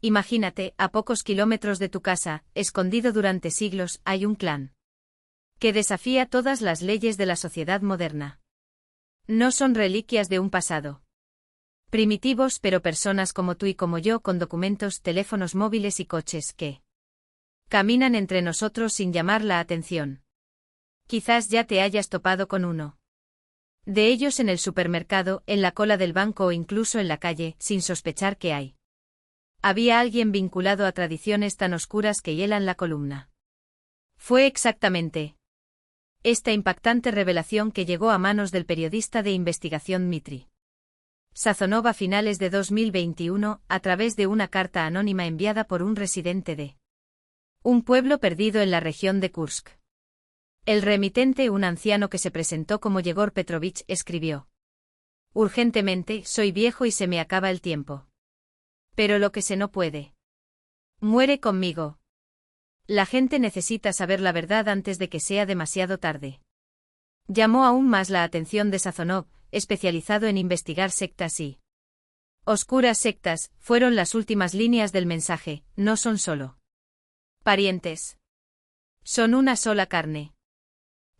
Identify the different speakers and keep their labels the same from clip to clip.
Speaker 1: Imagínate, a pocos kilómetros de tu casa, escondido durante siglos, hay un clan que desafía todas las leyes de la sociedad moderna. No son reliquias de un pasado primitivos, pero personas como tú y como yo con documentos, teléfonos móviles y coches que caminan entre nosotros sin llamar la atención. Quizás ya te hayas topado con uno de ellos en el supermercado, en la cola del banco o incluso en la calle, sin sospechar que hay. Había alguien vinculado a tradiciones tan oscuras que hielan la columna. Fue exactamente esta impactante revelación que llegó a manos del periodista de investigación Dmitry Sazonov a finales de 2021, a través de una carta anónima enviada por un residente de un pueblo perdido en la región de Kursk. El remitente, un anciano que se presentó como Yegor Petrovich, escribió: urgentemente, soy viejo y se me acaba el tiempo. Pero lo que se no puede muere conmigo. La gente necesita saber la verdad antes de que sea demasiado tarde. Llamó aún más la atención de Sazonov, especializado en investigar sectas y oscuras sectas, fueron las últimas líneas del mensaje: no son solo parientes. Son una sola carne.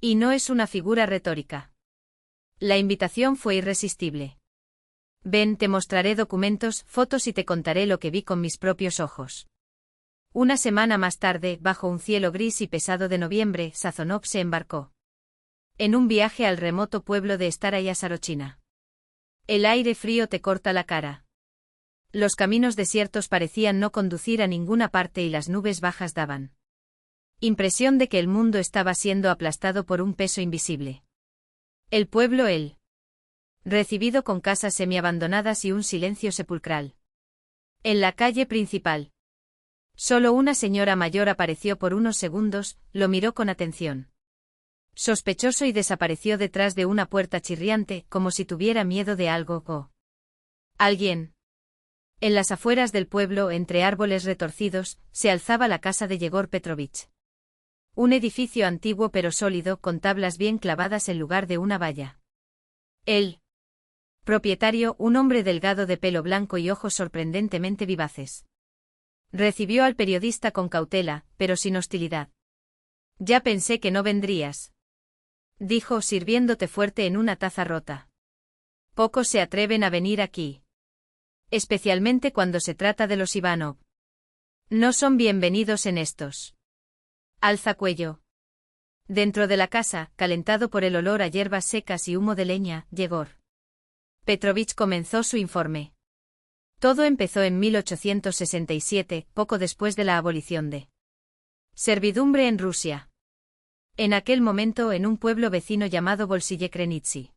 Speaker 1: Y no es una figura retórica. La invitación fue irresistible. Ven, te mostraré documentos, fotos y te contaré lo que vi con mis propios ojos. Una semana más tarde, bajo un cielo gris y pesado de noviembre, Sazonov se embarcó en un viaje al remoto pueblo de Staraya Sarochina. El aire frío te corta la cara. Los caminos desiertos parecían no conducir a ninguna parte y las nubes bajas daban impresión de que el mundo estaba siendo aplastado por un peso invisible. El pueblo, recibido con casas semiabandonadas y un silencio sepulcral. En la calle principal, solo una señora mayor apareció por unos segundos, lo miró con atención. Sospechoso, y desapareció detrás de una puerta chirriante, como si tuviera miedo de algo o alguien. En las afueras del pueblo, entre árboles retorcidos, se alzaba la casa de Yegor Petrovich. Un edificio antiguo pero sólido, con tablas bien clavadas en lugar de una valla. El propietario, un hombre delgado de pelo blanco y ojos sorprendentemente vivaces, recibió al periodista con cautela, pero sin hostilidad. Ya pensé que no vendrías, dijo, sirviéndote fuerte en una taza rota. Pocos se atreven a venir aquí. Especialmente cuando se trata de los Ivanov. No son bienvenidos en estos. Alza cuello. Dentro de la casa, calentado por el olor a hierbas secas y humo de leña, Yegor Petrovich comenzó su informe. Todo empezó en 1867, poco después de la abolición de servidumbre en Rusia. En aquel momento, en un pueblo vecino llamado Bolsillekrenitsy,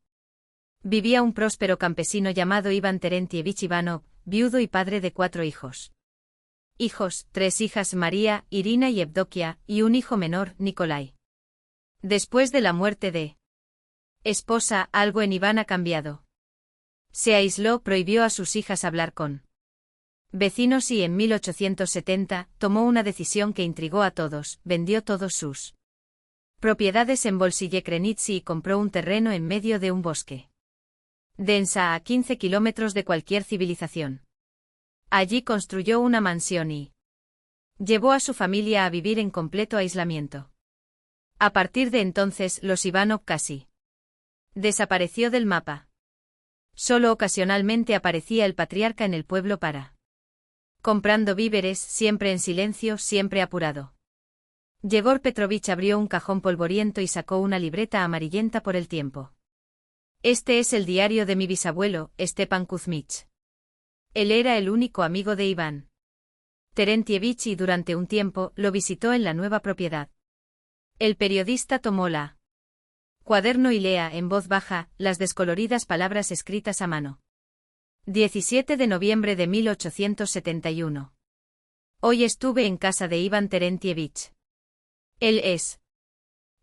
Speaker 1: vivía un próspero campesino llamado Iván Terentievich Ivanov, viudo y padre de 4 hijos. 3 hijas, María, Irina y Evdokia, y un hijo menor, Nikolai. Después de la muerte de esposa, algo en Iván ha cambiado. Se aisló, prohibió a sus hijas hablar con vecinos y en 1870 tomó una decisión que intrigó a todos: vendió todos sus propiedades en Bolsillekrenitsy y compró un terreno en medio de un bosque densa, a 15 kilómetros de cualquier civilización. Allí construyó una mansión y llevó a su familia a vivir en completo aislamiento. A partir de entonces, los Ivanov casi desapareció del mapa. Solo ocasionalmente aparecía el patriarca en el pueblo para comprando víveres, siempre en silencio, siempre apurado. Yegor Petrovich abrió un cajón polvoriento y sacó una libreta amarillenta por el tiempo. Este es el diario de mi bisabuelo, Stepan Kuzmich. Él era el único amigo de Iván Terentievich y durante un tiempo lo visitó en la nueva propiedad. El periodista tomó la cuaderno y lea en voz baja las descoloridas palabras escritas a mano. 17 de noviembre de 1871. Hoy estuve en casa de Iván Terentievich. Él es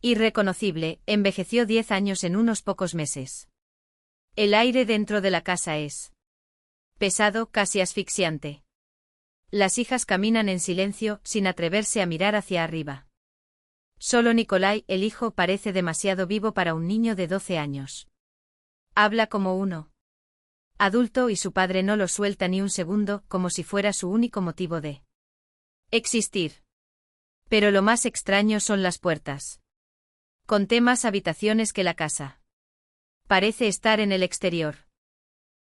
Speaker 1: irreconocible, envejeció 10 años en unos pocos meses. El aire dentro de la casa es pesado, casi asfixiante. Las hijas caminan en silencio, sin atreverse a mirar hacia arriba. Solo Nikolai, el hijo, parece demasiado vivo para un niño de 12 años. Habla como uno adulto y su padre no lo suelta ni un segundo, como si fuera su único motivo de existir. Pero lo más extraño son las puertas. Conté más habitaciones que la casa. Parece estar en el exterior.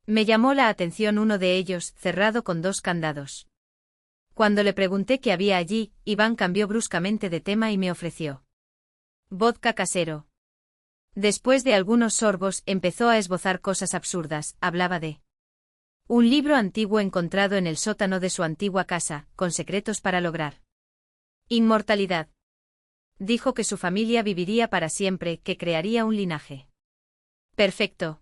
Speaker 1: Me llamó la atención uno de ellos, cerrado con 2 candados. Cuando le pregunté qué había allí, Iván cambió bruscamente de tema y me ofreció vodka casero. Después de algunos sorbos empezó a esbozar cosas absurdas, hablaba de un libro antiguo encontrado en el sótano de su antigua casa, con secretos para lograr inmortalidad. Dijo que su familia viviría para siempre, que crearía un linaje perfecto.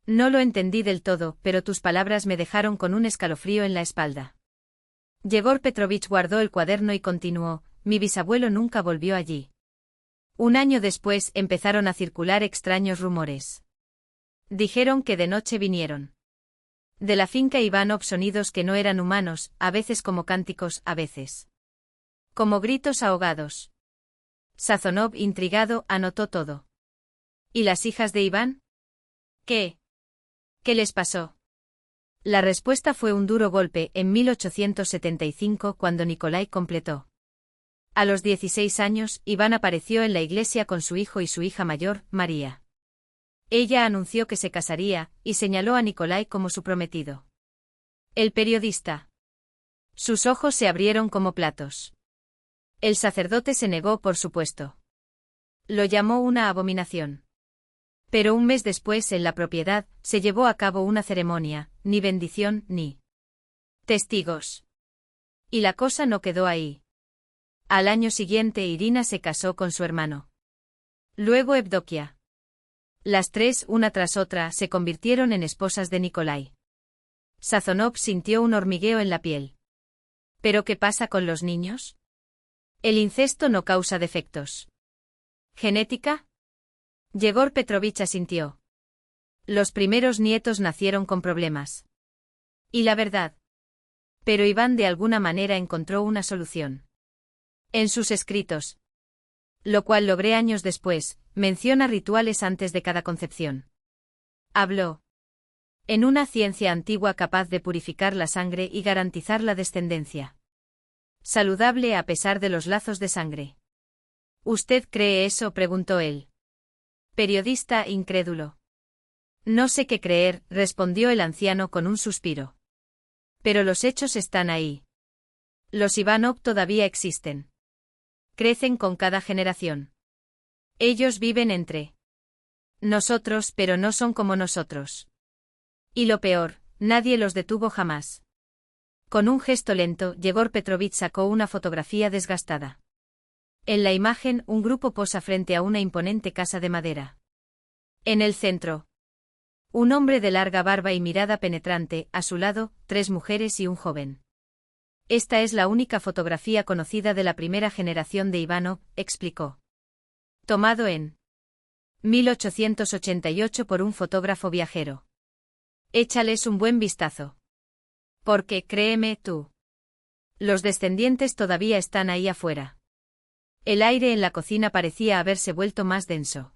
Speaker 1: No lo entendí del todo, pero tus palabras me dejaron con un escalofrío en la espalda. Yegor Petrovich guardó el cuaderno y continuó, mi bisabuelo nunca volvió allí. Un año después empezaron a circular extraños rumores. Dijeron que de noche vinieron de la finca Ivanov sonidos que no eran humanos, a veces como cánticos, a veces como gritos ahogados. Sazonov, intrigado, anotó todo. ¿Y las hijas de Iván? ¿Qué? ¿Qué les pasó? La respuesta fue un duro golpe en 1875 cuando Nikolai completó. A los 16 años, Iván apareció en la iglesia con su hijo y su hija mayor, María. Ella anunció que se casaría, y señaló a Nikolai como su prometido. El periodista. Sus ojos se abrieron como platos. El sacerdote se negó, por supuesto. Lo llamó una abominación. Pero un mes después en la propiedad, se llevó a cabo una ceremonia, ni bendición, ni testigos. Y la cosa no quedó ahí. Al año siguiente Irina se casó con su hermano. Luego Evdokia. Las 3, una tras otra, se convirtieron en esposas de Nikolai. Sazonov sintió un hormigueo en la piel. ¿Pero qué pasa con los niños? El incesto no causa defectos. ¿Genética? Yegor Petrovich asintió. Los primeros nietos nacieron con problemas. ¿Y la verdad? Pero Iván de alguna manera encontró una solución. En sus escritos, lo cual logré años después, menciona rituales antes de cada concepción. Habló en una ciencia antigua capaz de purificar la sangre y garantizar la descendencia saludable a pesar de los lazos de sangre. ¿Usted cree eso?, preguntó él. Periodista incrédulo. No sé qué creer, respondió el anciano con un suspiro. Pero los hechos están ahí. Los Ivanov todavía existen. Crecen con cada generación. Ellos viven entre nosotros, pero no son como nosotros. Y lo peor, nadie los detuvo jamás. Con un gesto lento, Yegor Petrovich sacó una fotografía desgastada. En la imagen, un grupo posa frente a una imponente casa de madera. En el centro, un hombre de larga barba y mirada penetrante, a su lado, 3 mujeres y un joven. Esta es la única fotografía conocida de la primera generación de Ivanov, explicó. Tomado en 1888 por un fotógrafo viajero. Échales un buen vistazo. Porque, créeme tú, los descendientes todavía están ahí afuera. El aire en la cocina parecía haberse vuelto más denso.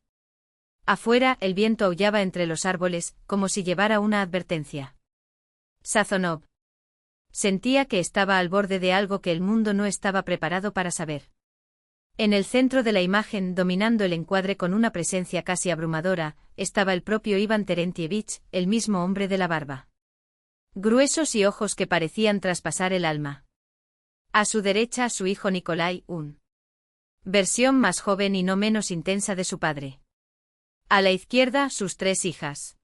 Speaker 1: Afuera, el viento aullaba entre los árboles, como si llevara una advertencia. Sazonov sentía que estaba al borde de algo que el mundo no estaba preparado para saber. En el centro de la imagen, dominando el encuadre con una presencia casi abrumadora, estaba el propio Iván Terentievich, el mismo hombre de la barba. Gruesos y ojos que parecían traspasar el alma. A su derecha, su hijo Nikolai, un versión más joven y no menos intensa de su padre. A la izquierda, sus 3 hijas.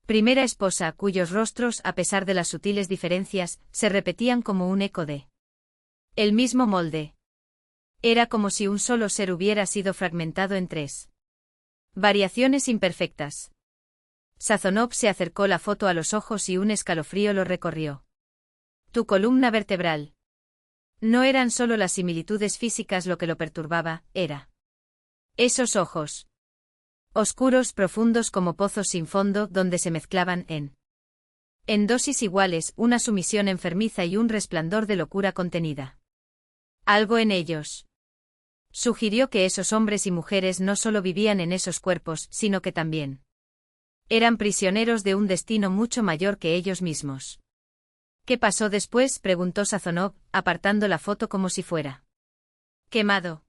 Speaker 1: Primera esposa, cuyos rostros, a pesar de las sutiles diferencias, se repetían como un eco de el mismo molde. Era como si un solo ser hubiera sido fragmentado en 3 variaciones imperfectas. Sazonov se acercó la foto a los ojos y un escalofrío lo recorrió. Tu columna vertebral. No eran solo las similitudes físicas lo que lo perturbaba, era esos ojos. Oscuros, profundos como pozos sin fondo, donde se mezclaban en dosis iguales, una sumisión enfermiza y un resplandor de locura contenida. Algo en ellos sugirió que esos hombres y mujeres no solo vivían en esos cuerpos, sino que también Eran prisioneros de un destino mucho mayor que ellos mismos. ¿Qué pasó después?, preguntó Sazonov, apartando la foto como si fuera. Quemado.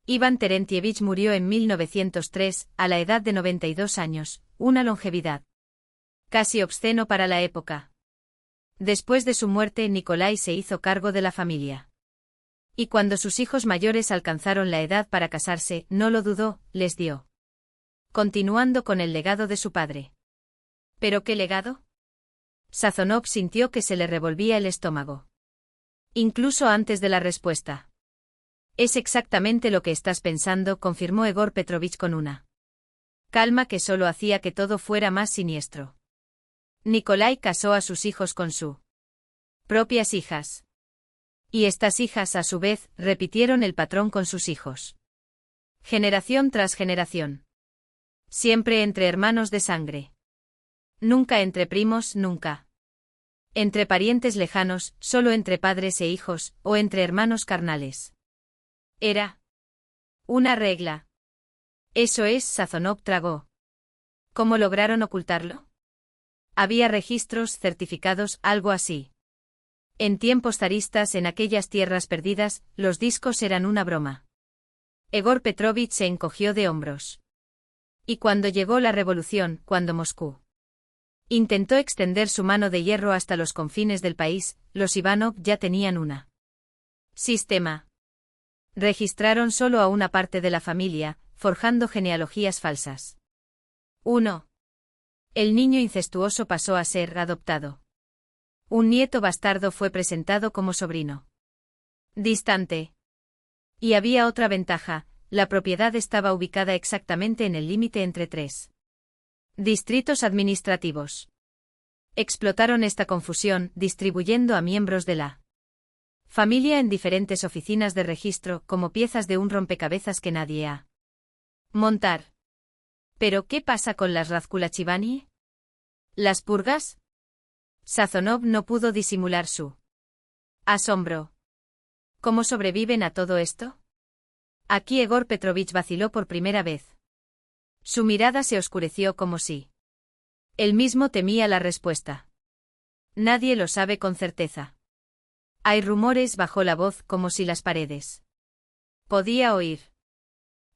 Speaker 1: Iván Terentievich murió en 1903, a la edad de 92 años, una longevidad casi obsceno para la época. Después de su muerte, Nikolai se hizo cargo de la familia. Y cuando sus hijos mayores alcanzaron la edad para casarse, no lo dudó, les dio. Continuando con el legado de su padre. ¿Pero qué legado? Sazonov sintió que se le revolvía el estómago. Incluso antes de la respuesta. Es exactamente lo que estás pensando, confirmó Egor Petrovich con una calma que solo hacía que todo fuera más siniestro. Nikolai casó a sus hijos con sus propias hijas. Y estas hijas, a su vez, repitieron el patrón con sus hijos. Generación tras generación. Siempre entre hermanos de sangre. Nunca entre primos, nunca. Entre parientes lejanos, solo entre padres e hijos, o entre hermanos carnales. Era una regla. Eso es, Sazonov tragó. ¿Cómo lograron ocultarlo? Había registros, certificados, algo así. En tiempos zaristas, en aquellas tierras perdidas, los discos eran una broma. Egor Petrovich se encogió de hombros. Y cuando llegó la revolución, cuando Moscú intentó extender su mano de hierro hasta los confines del país, los Ivanov ya tenían una sistema. Registraron solo a una parte de la familia, forjando genealogías falsas. 1. El niño incestuoso pasó a ser adoptado. Un nieto bastardo fue presentado como sobrino distante. Y había otra ventaja, la propiedad estaba ubicada exactamente en el límite entre 3 distritos administrativos. Explotaron esta confusión, distribuyendo a miembros de la familia en diferentes oficinas de registro, como piezas de un rompecabezas que nadie ha montar. ¿Pero qué pasa con las Razkulachivani? ¿Las purgas? Sazonov no pudo disimular su asombro. ¿Cómo sobreviven a todo esto? Aquí Egor Petrovich vaciló por primera vez. Su mirada se oscureció como si él mismo temía la respuesta. Nadie lo sabe con certeza. Hay rumores, bajó la voz, como si las paredes podía oír.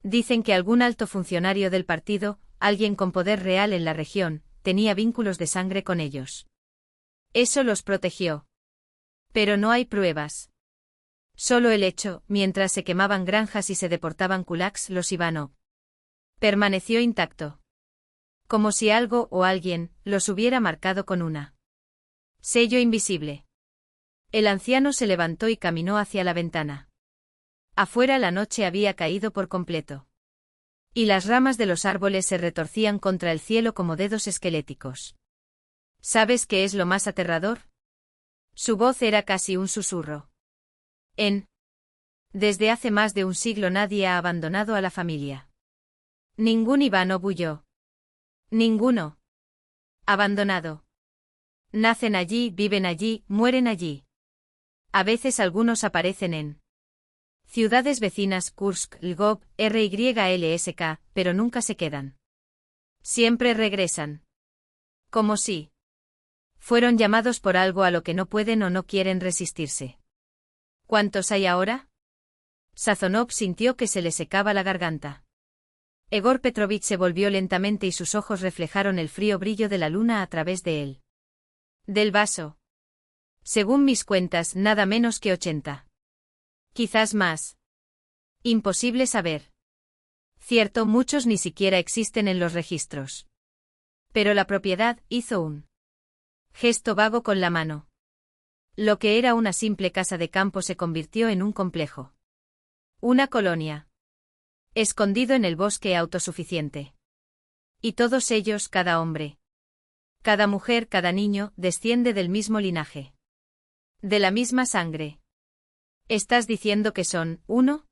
Speaker 1: Dicen que algún alto funcionario del partido, alguien con poder real en la región, tenía vínculos de sangre con ellos. Eso los protegió. Pero no hay pruebas. Solo el hecho, mientras se quemaban granjas y se deportaban kulaks, los Ivanov permaneció intacto. Como si algo o alguien los hubiera marcado con una sello invisible. El anciano se levantó y caminó hacia la ventana. Afuera la noche había caído por completo. Y las ramas de los árboles se retorcían contra el cielo como dedos esqueléticos. ¿Sabes qué es lo más aterrador? Su voz era casi un susurro. Desde hace más de un siglo nadie ha abandonado a la familia. Ningún Ivanov huyó. Ninguno. Abandonado. Nacen allí, viven allí, mueren allí. A veces algunos aparecen en ciudades vecinas, Kursk, Lvov, RYLSK, pero nunca se quedan. Siempre regresan. Como si fueron llamados por algo a lo que no pueden o no quieren resistirse. ¿Cuántos hay ahora? Sazonov sintió que se le secaba la garganta. Egor Petrovich se volvió lentamente y sus ojos reflejaron el frío brillo de la luna a través de él. Del vaso. Según mis cuentas, nada menos que 80. Quizás más. Imposible saber. Cierto, muchos ni siquiera existen en los registros. Pero la propiedad hizo un gesto vago con la mano. Lo que era una simple casa de campo se convirtió en un complejo. Una colonia. Escondido en el bosque autosuficiente. Y todos ellos, cada hombre, cada mujer, cada niño, desciende del mismo linaje. De la misma sangre. ¿Estás diciendo que son uno?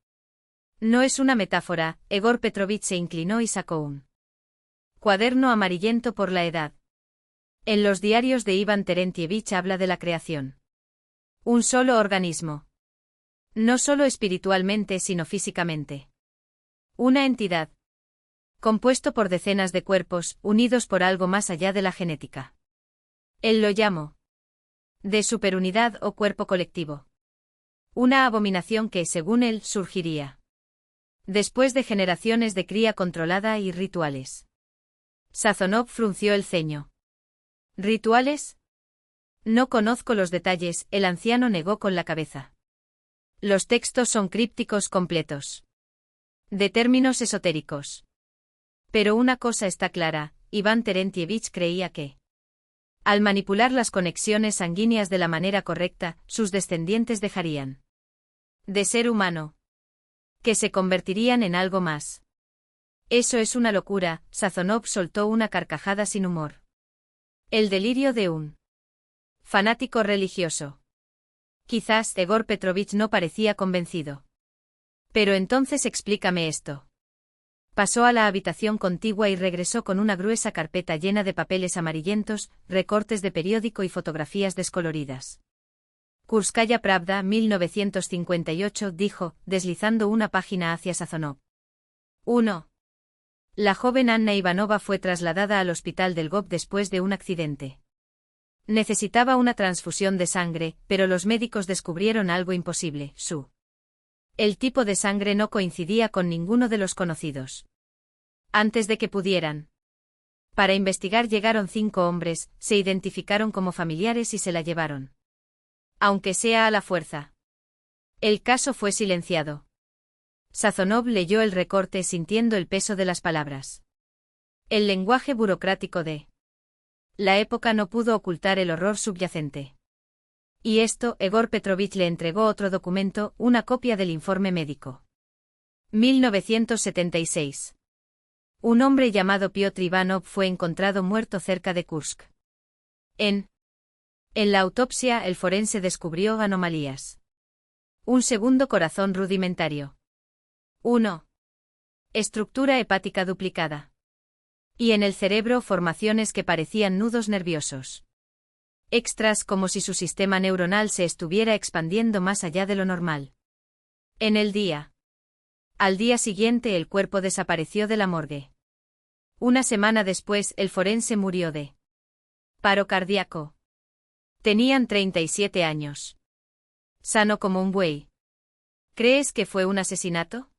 Speaker 1: No es una metáfora. Egor Petrovich se inclinó y sacó un cuaderno amarillento por la edad. En los diarios de Iván Terentievich habla de la creación. Un solo organismo. No solo espiritualmente sino físicamente. Una entidad. compuesto por decenas de cuerpos, unidos por algo más allá de la genética. Él lo llamó de superunidad o cuerpo colectivo. Una abominación que, según él, surgiría después de generaciones de cría controlada y rituales. Sazonov frunció el ceño. ¿Rituales? No conozco los detalles, el anciano negó con la cabeza. Los textos son crípticos completos. De términos esotéricos. Pero una cosa está clara, Iván Terentievich creía que, al manipular las conexiones sanguíneas de la manera correcta, sus descendientes dejarían de ser humano. Que se convertirían en algo más. Eso es una locura, Sazonov soltó una carcajada sin humor. El delirio de un fanático religioso. Quizás Egor Petrovich no parecía convencido. Pero entonces explícame esto. Pasó a la habitación contigua y regresó con una gruesa carpeta llena de papeles amarillentos, recortes de periódico y fotografías descoloridas. Kurskaya Pravda, 1958, dijo, deslizando una página hacia Sazonov. 1. La joven Anna Ivanova fue trasladada al hospital del GOP después de un accidente. Necesitaba una transfusión de sangre, pero los médicos descubrieron algo imposible, el tipo de sangre no coincidía con ninguno de los conocidos. Antes de que pudieran. Para investigar llegaron 5 hombres, se identificaron como familiares y se la llevaron. Aunque sea a la fuerza. El caso fue silenciado. Sazonov leyó el recorte sintiendo el peso de las palabras. El lenguaje burocrático de la época no pudo ocultar el horror subyacente. Y esto, Egor Petrovich le entregó otro documento, una copia del informe médico. 1976. Un hombre llamado Piotr Ivanov fue encontrado muerto cerca de Kursk. En la autopsia, el forense descubrió anomalías. Un segundo corazón rudimentario. 1. Estructura hepática duplicada. Y en el cerebro formaciones que parecían nudos nerviosos. Extras como si su sistema neuronal se estuviera expandiendo más allá de lo normal. Al día siguiente el cuerpo desapareció de la morgue. Una semana después el forense murió de paro cardíaco. Tenían 37 años. Sano como un buey. ¿Crees que fue un asesinato?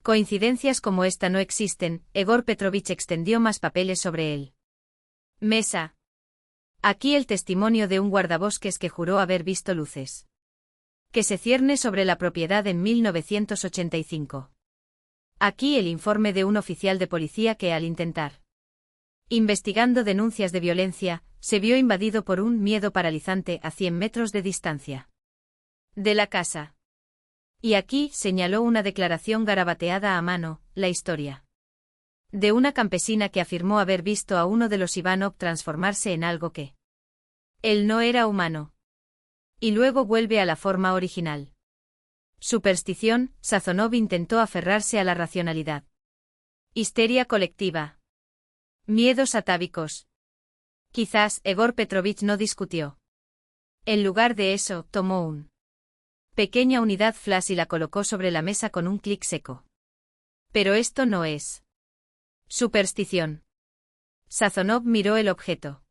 Speaker 1: Coincidencias como esta no existen, Egor Petrovich extendió más papeles sobre él. Mesa. Aquí el testimonio de un guardabosques que juró haber visto luces. Que se cierne sobre la propiedad en 1985. Aquí el informe de un oficial de policía que al intentar investigando denuncias de violencia, se vio invadido por un miedo paralizante a 100 metros de distancia de la casa. Y aquí señaló una declaración garabateada a mano, la historia de una campesina que afirmó haber visto a uno de los Ivanov transformarse en algo que él no era humano. Y luego vuelve a la forma original. Superstición, Sazonov intentó aferrarse a la racionalidad. Histeria colectiva. Miedos atávicos. Quizás Egor Petrovich no discutió. En lugar de eso, tomó un pequeña unidad flash y la colocó sobre la mesa con un clic seco. Pero esto no es superstición. Sazonov miró el objeto.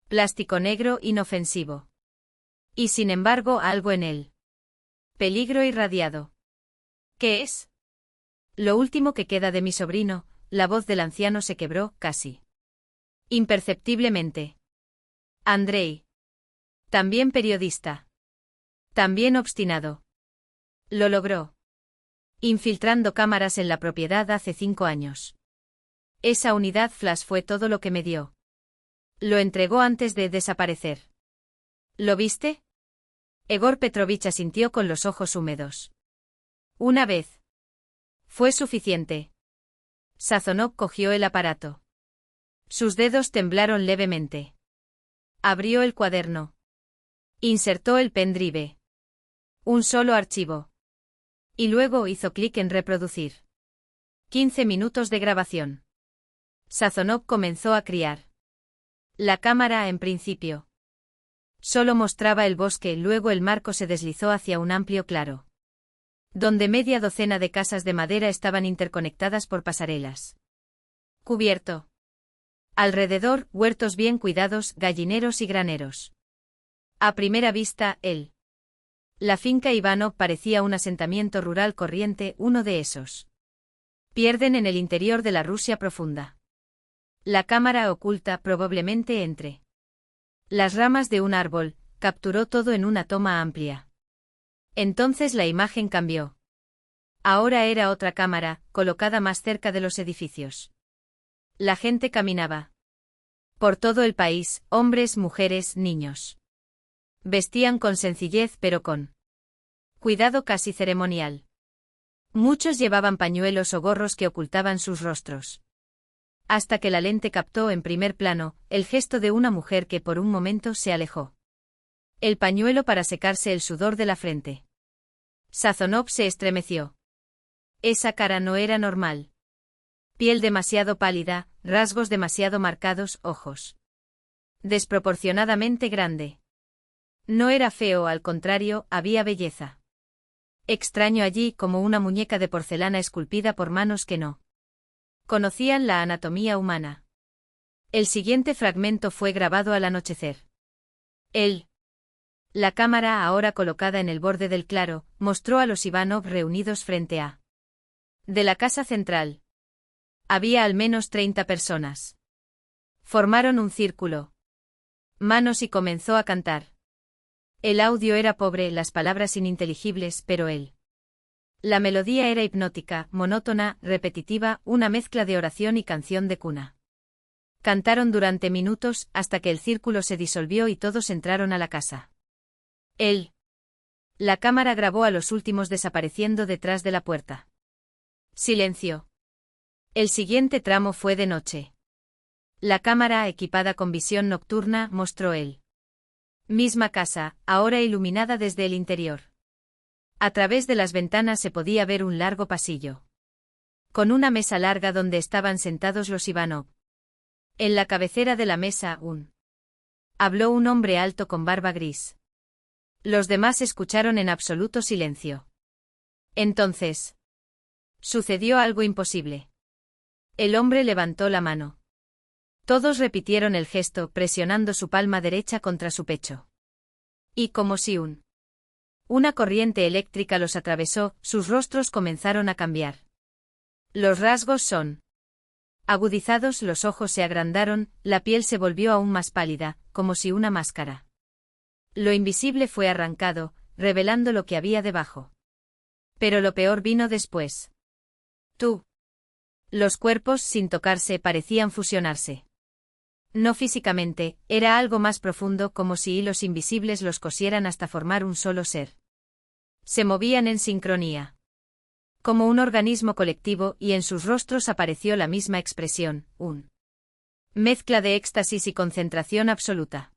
Speaker 1: Plástico negro inofensivo. Y sin embargo algo en él. Peligro irradiado. ¿Qué es? Lo último que queda de mi sobrino, la voz del anciano se quebró, casi imperceptiblemente. Andrei. También periodista. También obstinado. Lo logró. Infiltrando cámaras en la propiedad hace 5 años. Esa unidad flash fue todo lo que me dio. Lo entregó antes de desaparecer. ¿Lo viste? Egor Petrovich asintió con los ojos húmedos. Una vez. Fue suficiente. Sazonov cogió el aparato. Sus dedos temblaron levemente. Abrió el cuaderno. Insertó el pendrive. Un solo archivo. Y luego hizo clic en reproducir. 15 minutos de grabación. Sazonov comenzó a criar. La cámara, en principio, solo mostraba el bosque, luego el marco se deslizó hacia un amplio claro, donde media docena de casas de madera estaban interconectadas por pasarelas. Cubierto. Alrededor, huertos bien cuidados, gallineros y graneros. A primera vista, la finca Ivanov parecía un asentamiento rural corriente, uno de esos. Pierden en el interior de la Rusia profunda. La cámara oculta, probablemente entre las ramas de un árbol, capturó todo en una toma amplia. Entonces la imagen cambió. Ahora era otra cámara, colocada más cerca de los edificios. La gente caminaba. Por todo el país, hombres, mujeres, niños. Vestían con sencillez pero con cuidado casi ceremonial. Muchos llevaban pañuelos o gorros que ocultaban sus rostros. Hasta que la lente captó en primer plano el gesto de una mujer que por un momento se alejó. El pañuelo para secarse el sudor de la frente. Sazonov se estremeció. Esa cara no era normal. Piel demasiado pálida, rasgos demasiado marcados, ojos desproporcionadamente grande. No era feo, al contrario, había belleza. Extraño allí como una muñeca de porcelana esculpida por manos que no conocían la anatomía humana. El siguiente fragmento fue grabado al anochecer. La cámara, ahora colocada en el borde del claro, mostró a los Ivanov reunidos frente a de la casa central. Había al menos 30 personas. Formaron un círculo. Manos y comenzó a cantar. El audio era pobre, las palabras ininteligibles, pero la melodía era hipnótica, monótona, repetitiva, una mezcla de oración y canción de cuna. Cantaron durante minutos, hasta que el círculo se disolvió y todos entraron a la casa. La cámara grabó a los últimos desapareciendo detrás de la puerta. Silencio. El siguiente tramo fue de noche. La cámara, equipada con visión nocturna, mostró misma casa, ahora iluminada desde el interior. A través de las ventanas se podía ver un largo pasillo. Con una mesa larga donde estaban sentados los Ivanov. En la cabecera de la mesa, habló un hombre alto con barba gris. Los demás escucharon en absoluto silencio. Entonces, sucedió algo imposible. El hombre levantó la mano. Todos repitieron el gesto, presionando su palma derecha contra su pecho. Y como si una corriente eléctrica los atravesó, sus rostros comenzaron a cambiar. Los rasgos son agudizados, los ojos se agrandaron, la piel se volvió aún más pálida, como si una máscara. Lo invisible fue arrancado, revelando lo que había debajo. Pero lo peor vino después. Los cuerpos, sin tocarse, parecían fusionarse. No físicamente, era algo más profundo, como si hilos invisibles los cosieran hasta formar un solo ser. Se movían en sincronía. Como un organismo colectivo, y en sus rostros apareció la misma expresión, mezcla de éxtasis y concentración absoluta.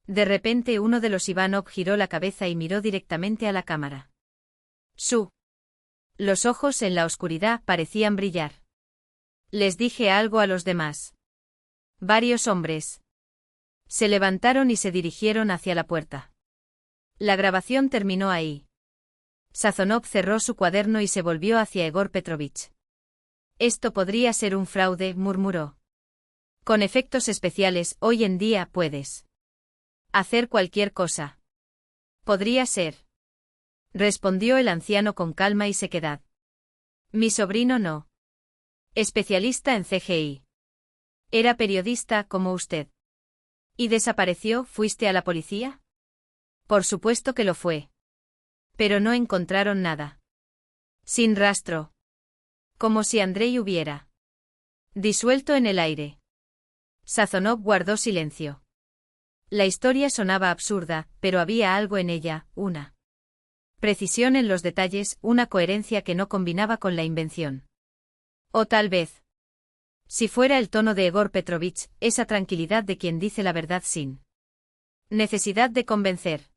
Speaker 1: De repente uno de los Ivanov giró la cabeza y miró directamente a la cámara. Los ojos en la oscuridad parecían brillar. Les dije algo a los demás. Varios hombres se levantaron y se dirigieron hacia la puerta. La grabación terminó ahí. Sazonov cerró su cuaderno y se volvió hacia Egor Petrovich. Esto podría ser un fraude, murmuró. Con efectos especiales, hoy en día puedes hacer cualquier cosa. Podría ser, respondió el anciano con calma y sequedad. Mi sobrino no. Especialista en CGI. Era periodista como usted. ¿Y desapareció? ¿Fuiste a la policía? Por supuesto que lo fue. Pero no encontraron nada. Sin rastro. Como si Andrei hubiera disuelto en el aire. Sazonov guardó silencio. La historia sonaba absurda, pero había algo en ella, una precisión en los detalles, una coherencia que no combinaba con la invención. O tal vez, si fuera el tono de Egor Petrovich, esa tranquilidad de quien dice la verdad sin necesidad de convencer.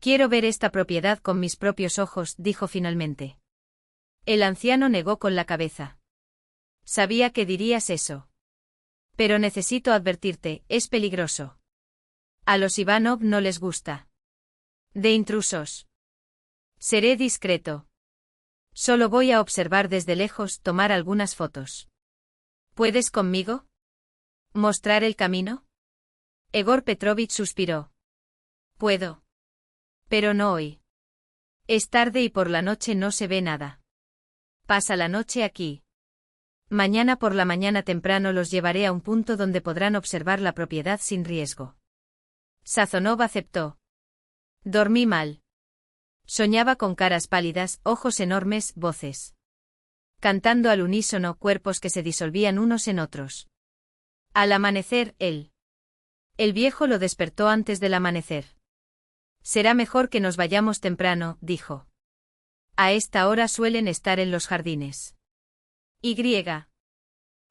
Speaker 1: Quiero ver esta propiedad con mis propios ojos, dijo finalmente. El anciano negó con la cabeza. Sabía que dirías eso. Pero necesito advertirte, es peligroso. A los Ivanov no les gusta. De intrusos. Seré discreto. Solo voy a observar desde lejos, tomar algunas fotos. ¿Puedes conmigo? ¿Mostrar el camino? Egor Petrovich suspiró. Puedo. Pero no hoy. Es tarde y por la noche no se ve nada. Pasa la noche aquí. Mañana por la mañana temprano los llevaré a un punto donde podrán observar la propiedad sin riesgo. Sazonov aceptó. Dormí mal. Soñaba con caras pálidas, ojos enormes, voces. Cantando al unísono, cuerpos que se disolvían unos en otros. Al amanecer, el viejo lo despertó antes del amanecer. Será mejor que nos vayamos temprano, dijo. A esta hora suelen estar en los jardines.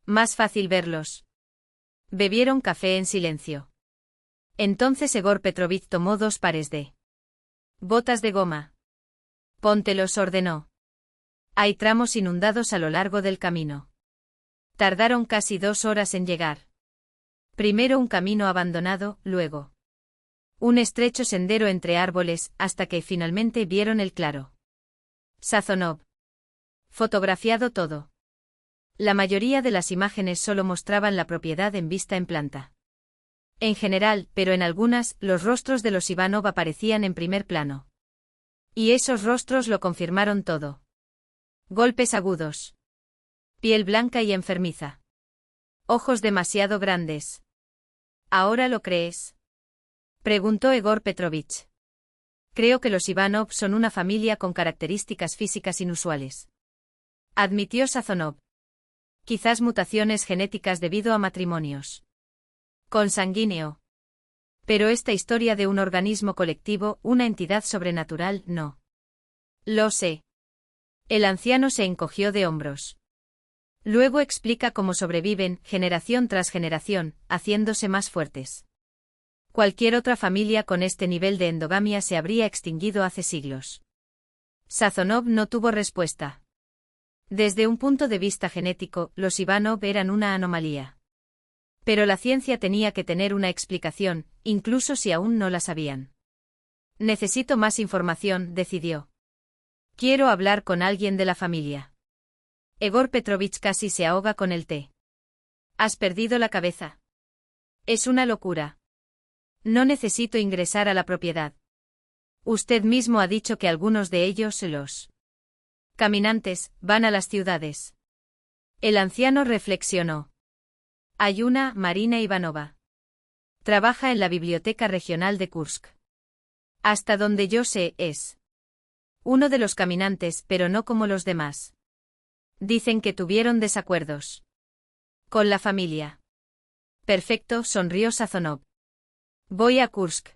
Speaker 1: Más fácil verlos. Bebieron café en silencio. Entonces Egor Petrovich tomó 2 pares de botas de goma. Póntelos, ordenó. Hay tramos inundados a lo largo del camino. Tardaron casi 2 horas en llegar. Primero un camino abandonado, luego un estrecho sendero entre árboles, hasta que finalmente vieron el claro. Sazonov. Fotografiado todo. La mayoría de las imágenes solo mostraban la propiedad en vista en planta. En general, pero en algunas, los rostros de los Ivanov aparecían en primer plano. Y esos rostros lo confirmaron todo. Golpes agudos. Piel blanca y enfermiza. Ojos demasiado grandes. ¿Ahora lo crees? Preguntó Egor Petrovich. Creo que los Ivanov son una familia con características físicas inusuales. Admitió Sazonov. Quizás mutaciones genéticas debido a matrimonios consanguíneo. Pero esta historia de un organismo colectivo, una entidad sobrenatural, no. Lo sé. El anciano se encogió de hombros. Luego explica cómo sobreviven, generación tras generación, haciéndose más fuertes. Cualquier otra familia con este nivel de endogamia se habría extinguido hace siglos. Sazonov no tuvo respuesta. Desde un punto de vista genético, los Ivanov eran una anomalía. Pero la ciencia tenía que tener una explicación, incluso si aún no la sabían. Necesito más información, decidió. Quiero hablar con alguien de la familia. Egor Petrovich casi se ahoga con el té. ¿Has perdido la cabeza? Es una locura. No necesito ingresar a la propiedad. Usted mismo ha dicho que algunos de ellos, los caminantes, van a las ciudades. El anciano reflexionó. Hay una, Marina Ivanova. Trabaja en la Biblioteca Regional de Kursk. Hasta donde yo sé, es uno de los caminantes, pero no como los demás. Dicen que tuvieron desacuerdos con la familia. Perfecto, sonrió Sazonov. Voy a Kursk.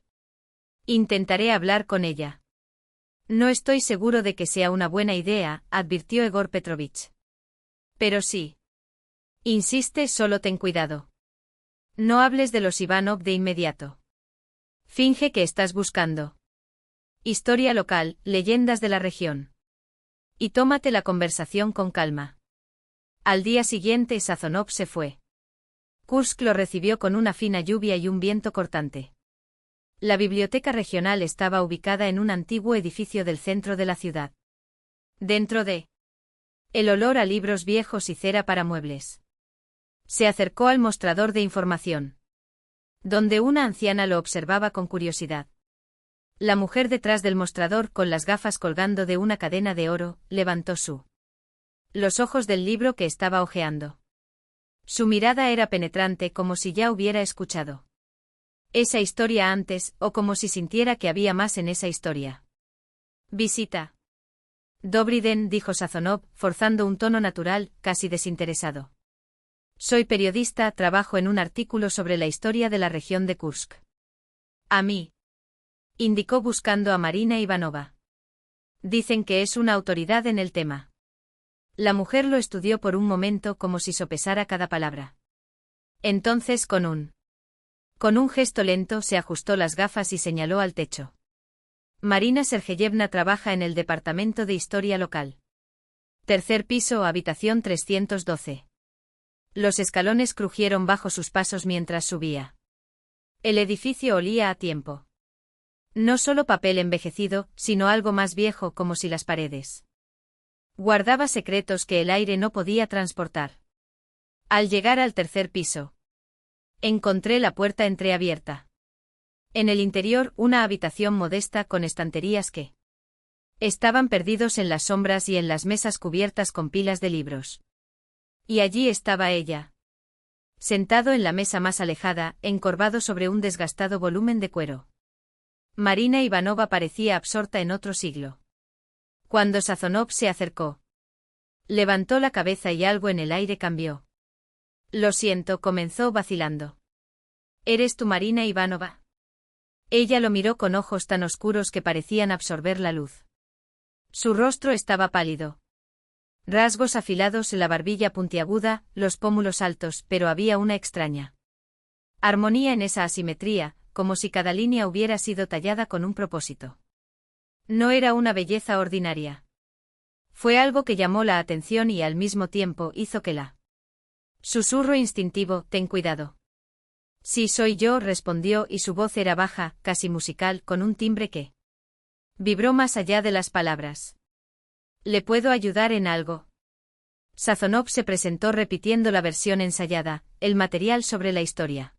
Speaker 1: Intentaré hablar con ella. No estoy seguro de que sea una buena idea, advirtió Egor Petrovich. Pero sí. Insiste, solo ten cuidado. No hables de los Ivanov de inmediato. Finge que estás buscando historia local, leyendas de la región. Y tómate la conversación con calma. Al día siguiente Sazonov se fue. Kursk lo recibió con una fina lluvia y un viento cortante. La biblioteca regional estaba ubicada en un antiguo edificio del centro de la ciudad. Dentro de el olor a libros viejos y cera para muebles. Se acercó al mostrador de información, donde una anciana lo observaba con curiosidad. La mujer detrás del mostrador, con las gafas colgando de una cadena de oro, levantó los ojos del libro que estaba hojeando. Su mirada era penetrante, como si ya hubiera escuchado esa historia antes, o como si sintiera que había más en esa historia. Visita. Dobry den, dijo Sazonov, forzando un tono natural, casi desinteresado. Soy periodista, trabajo en un artículo sobre la historia de la región de Kursk. A mí. Indicó buscando a Marina Ivanova. Dicen que es una autoridad en el tema. La mujer lo estudió por un momento como si sopesara cada palabra. Entonces con un gesto lento se ajustó las gafas y señaló al techo. Marina Sergeyevna trabaja en el departamento de historia local. Tercer piso, habitación 312. Los escalones crujieron bajo sus pasos mientras subía. El edificio olía a tiempo. No solo papel envejecido, sino algo más viejo, como si las paredes guardaba secretos que el aire no podía transportar. Al llegar al tercer piso, encontré la puerta entreabierta. En el interior, una habitación modesta con estanterías que estaban perdidos en las sombras y en las mesas cubiertas con pilas de libros. Y allí estaba ella, sentado en la mesa más alejada, encorvado sobre un desgastado volumen de cuero. Marina Ivanova parecía absorta en otro siglo. Cuando Sazonov se acercó, levantó la cabeza y algo en el aire cambió. Lo siento, comenzó vacilando. ¿Eres tú Marina Ivanova? Ella lo miró con ojos tan oscuros que parecían absorber la luz. Su rostro estaba pálido. Rasgos afilados, la barbilla puntiaguda, los pómulos altos, pero había una extraña armonía en esa asimetría, como si cada línea hubiera sido tallada con un propósito. No era una belleza ordinaria. Fue algo que llamó la atención y al mismo tiempo hizo que la susurro instintivo, ten cuidado. Sí, soy yo, respondió y su voz era baja, casi musical, con un timbre que vibró más allá de las palabras. ¿Le puedo ayudar en algo? Sazonov se presentó repitiendo la versión ensayada, el material sobre la historia.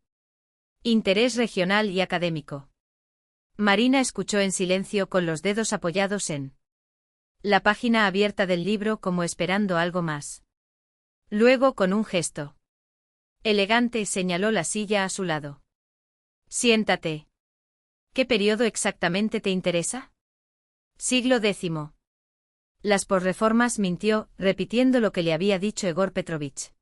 Speaker 1: Interés regional y académico. Marina escuchó en silencio con los dedos apoyados en la página abierta del libro como esperando algo más. Luego, con un gesto elegante, señaló la silla a su lado. Siéntate. ¿Qué periodo exactamente te interesa? Siglo X. Las posreformas, mintió, repitiendo lo que le había dicho Egor Petrovich.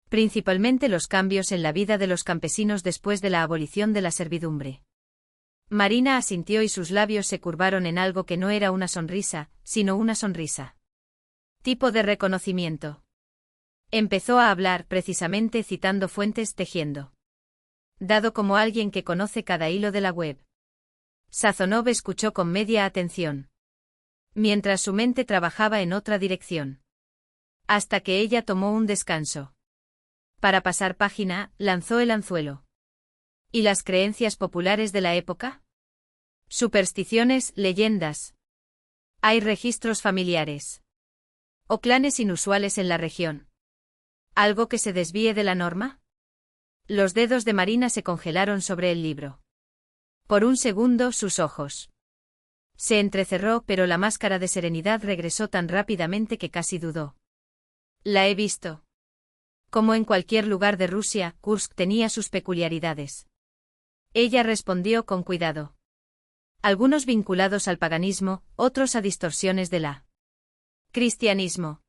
Speaker 1: Principalmente los cambios en la vida de los campesinos después de la abolición de la servidumbre. Marina asintió y sus labios se curvaron en algo que no era una sonrisa, sino una sonrisa. Tipo de reconocimiento. Empezó a hablar, precisamente citando fuentes, tejiendo. Dado como alguien que conoce cada hilo de la web. Sazonov escuchó con media atención, mientras su mente trabajaba en otra dirección. Hasta que ella tomó un descanso. Para pasar página, lanzó el anzuelo. ¿Y las creencias populares de la época? Supersticiones, leyendas. ¿Hay registros familiares o clanes inusuales en la región? ¿Algo que se desvíe de la norma? Los dedos de Marina se congelaron sobre el libro. Por un segundo sus ojos se entrecerró, pero la máscara de serenidad regresó tan rápidamente que casi dudó. La he visto. Como en cualquier lugar de Rusia, Kursk tenía sus peculiaridades. Ella respondió con cuidado. Algunos vinculados al paganismo, otros a distorsiones de la cristianismo.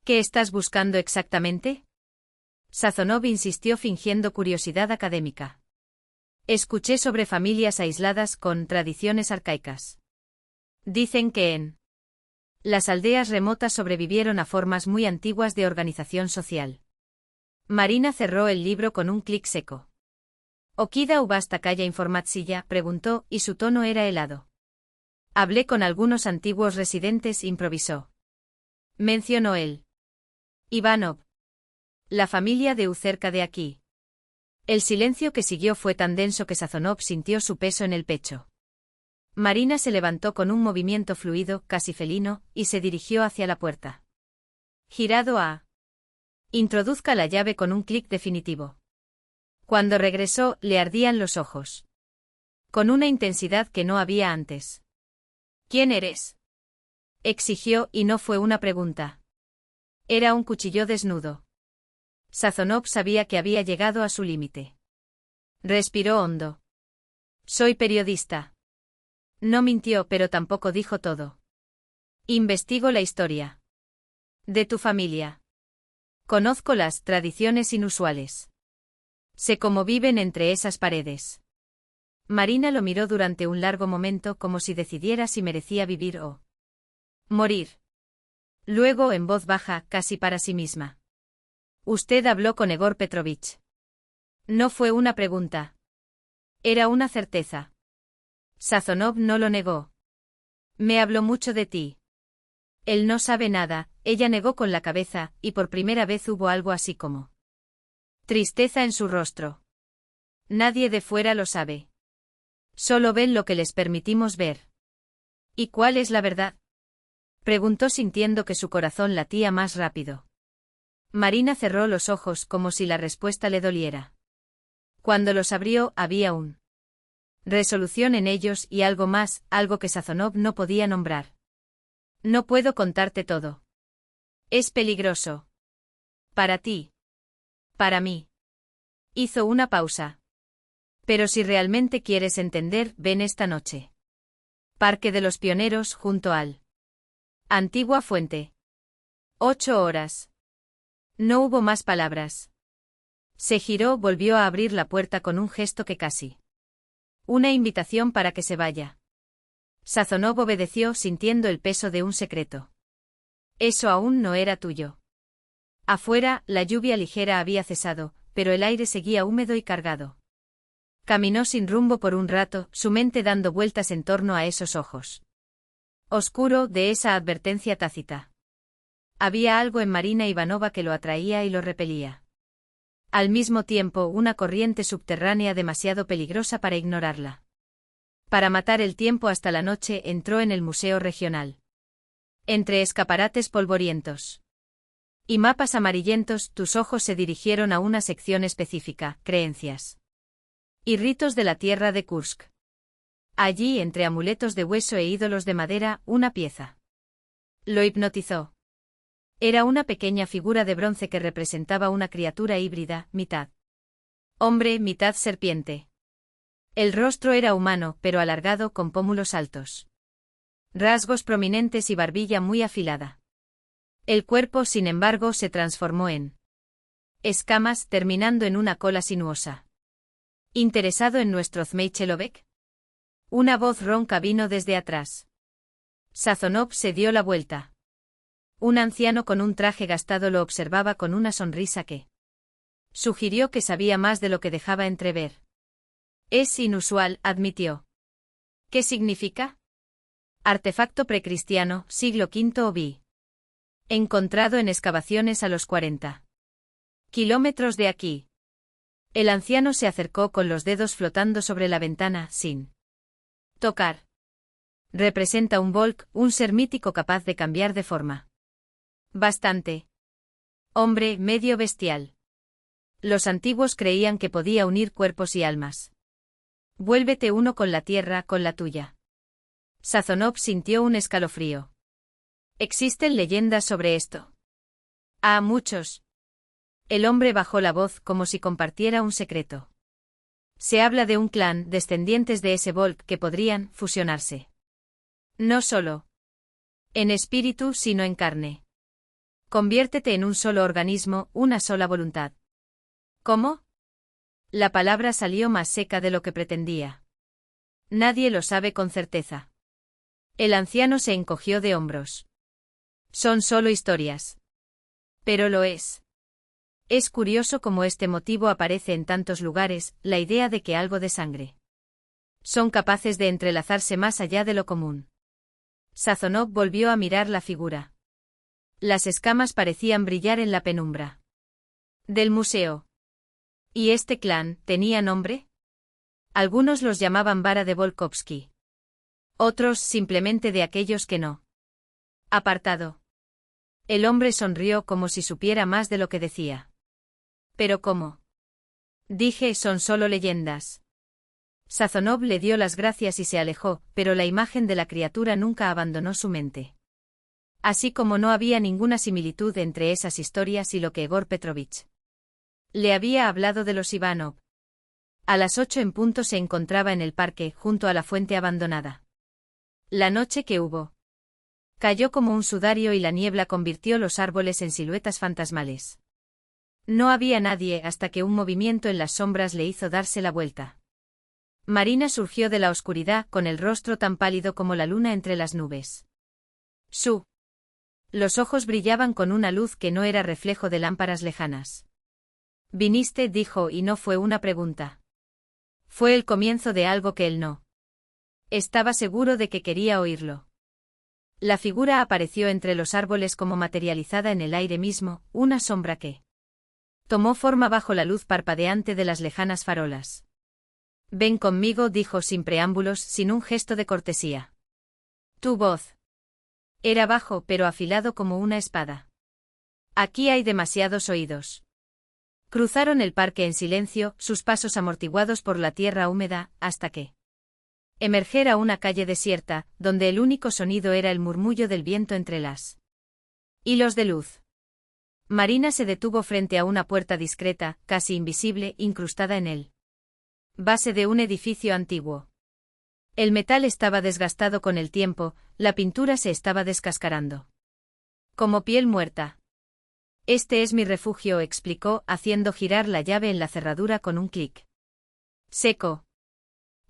Speaker 1: ¿Qué estás buscando exactamente? Sazonov insistió fingiendo curiosidad académica. Escuché sobre familias aisladas con tradiciones arcaicas. Dicen que en las aldeas remotas sobrevivieron a formas muy antiguas de organización social. Marina cerró el libro con un clic seco. ¿Okida Ubastakaya Informatsilla? Preguntó, y su tono era helado. Hablé con algunos antiguos residentes, improvisó. Mencionó él. Ivanov. La familia de U cerca de aquí. El silencio que siguió fue tan denso que Sazonov sintió su peso en el pecho. Marina se levantó con un movimiento fluido, casi felino, y se dirigió hacia la puerta. Girado a. Introduzca la llave con un clic definitivo. Cuando regresó, le ardían los ojos. Con una intensidad que no había antes. ¿Quién eres? Exigió, y no fue una pregunta. Era un cuchillo desnudo. Sazonov sabía que había llegado a su límite. Respiró hondo. Soy periodista. No mintió, pero tampoco dijo todo. Investigo la historia de tu familia. Conozco las tradiciones inusuales. Sé cómo viven entre esas paredes. Marina lo miró durante un largo momento como si decidiera si merecía vivir o morir. Luego, en voz baja, casi para sí misma. Usted habló con Egor Petrovich. No fue una pregunta. Era una certeza. Sazonov no lo negó. Me habló mucho de ti. Él no sabe nada, ella negó con la cabeza, y por primera vez hubo algo así como tristeza en su rostro. Nadie de fuera lo sabe. Solo ven lo que les permitimos ver. ¿Y cuál es la verdad? Preguntó sintiendo que su corazón latía más rápido. Marina cerró los ojos como si la respuesta le doliera. Cuando los abrió, había resolución en ellos y algo más, algo que Sazonov no podía nombrar. No puedo contarte todo. Es peligroso. Para ti. Para mí. Hizo una pausa. Pero si realmente quieres entender, ven esta noche. Parque de los Pioneros junto al Antigua Fuente. 8 horas. No hubo más palabras. Se giró, volvió a abrir la puerta con un gesto que casi. Una invitación para que se vaya. Sazonov obedeció sintiendo el peso de un secreto. Eso aún no era tuyo. Afuera, la lluvia ligera había cesado, pero el aire seguía húmedo y cargado. Caminó sin rumbo por un rato, su mente dando vueltas en torno a esos ojos. Oscuro, de esa advertencia tácita. Había algo en Marina Ivanova que lo atraía y lo repelía. Al mismo tiempo, una corriente subterránea demasiado peligrosa para ignorarla. Para matar el tiempo hasta la noche, entró en el Museo Regional. Entre escaparates polvorientos y mapas amarillentos, tus ojos se dirigieron a una sección específica, creencias y ritos de la tierra de Kursk. Allí, entre amuletos de hueso e ídolos de madera, una pieza lo hipnotizó. Era una pequeña figura de bronce que representaba una criatura híbrida, mitad hombre, mitad serpiente. El rostro era humano, pero alargado, con pómulos altos, rasgos prominentes y barbilla muy afilada. El cuerpo, sin embargo, se transformó en escamas, terminando en una cola sinuosa. ¿Interesado en nuestro Zmeichelovek? Una voz ronca vino desde atrás. Sazonov se dio la vuelta. Un anciano con un traje gastado lo observaba con una sonrisa que sugirió que sabía más de lo que dejaba entrever. Es inusual, admitió. ¿Qué significa? Artefacto precristiano, siglo V o vi. Encontrado en excavaciones a los 40 kilómetros de aquí. El anciano se acercó con los dedos flotando sobre la ventana, sin tocar. Representa un Volk, un ser mítico capaz de cambiar de forma. Bastante. Hombre, medio bestial. Los antiguos creían que podía unir cuerpos y almas. Vuélvete uno con la tierra, con la tuya. Sazonov sintió un escalofrío. ¿Existen leyendas sobre esto? Ah, muchos. El hombre bajó la voz como si compartiera un secreto. Se habla de un clan, descendientes de ese Volk, que podrían fusionarse. No solo en espíritu, sino en carne. Conviértete en un solo organismo, una sola voluntad. ¿Cómo? La palabra salió más seca de lo que pretendía. Nadie lo sabe con certeza. El anciano se encogió de hombros. Son solo historias. Pero lo es. Es curioso cómo este motivo aparece en tantos lugares, la idea de que algo de sangre. Son capaces de entrelazarse más allá de lo común. Sazonov volvió a mirar la figura. Las escamas parecían brillar en la penumbra del museo. ¿Y este clan tenía nombre? Algunos los llamaban Vara de Volkovsky. Otros simplemente de aquellos que no. Apartado. El hombre sonrió como si supiera más de lo que decía. ¿Pero cómo? Dije, son solo leyendas. Sazonov le dio las gracias y se alejó, pero la imagen de la criatura nunca abandonó su mente. Así como no había ninguna similitud entre esas historias y lo que Egor Petrovich le había hablado de los Ivanov. A las 8 en punto se encontraba en el parque, junto a la fuente abandonada. La noche que hubo cayó como un sudario y la niebla convirtió los árboles en siluetas fantasmales. No había nadie hasta que un movimiento en las sombras le hizo darse la vuelta. Marina surgió de la oscuridad con el rostro tan pálido como la luna entre las nubes. Los ojos brillaban con una luz que no era reflejo de lámparas lejanas. Viniste, dijo, y no fue una pregunta. Fue el comienzo de algo que él no estaba seguro de que quería oírlo. La figura apareció entre los árboles como materializada en el aire mismo, una sombra que tomó forma bajo la luz parpadeante de las lejanas farolas. Ven conmigo, dijo sin preámbulos, sin un gesto de cortesía. Tu voz era bajo pero afilado como una espada. Aquí hay demasiados oídos. Cruzaron el parque en silencio, sus pasos amortiguados por la tierra húmeda, hasta que emerger a una calle desierta, donde el único sonido era el murmullo del viento entre las hilos de luz. Marina se detuvo frente a una puerta discreta, casi invisible, incrustada en el base de un edificio antiguo. El metal estaba desgastado con el tiempo, la pintura se estaba descascarando. Como piel muerta. Este es mi refugio, explicó, haciendo girar la llave en la cerradura con un clic seco.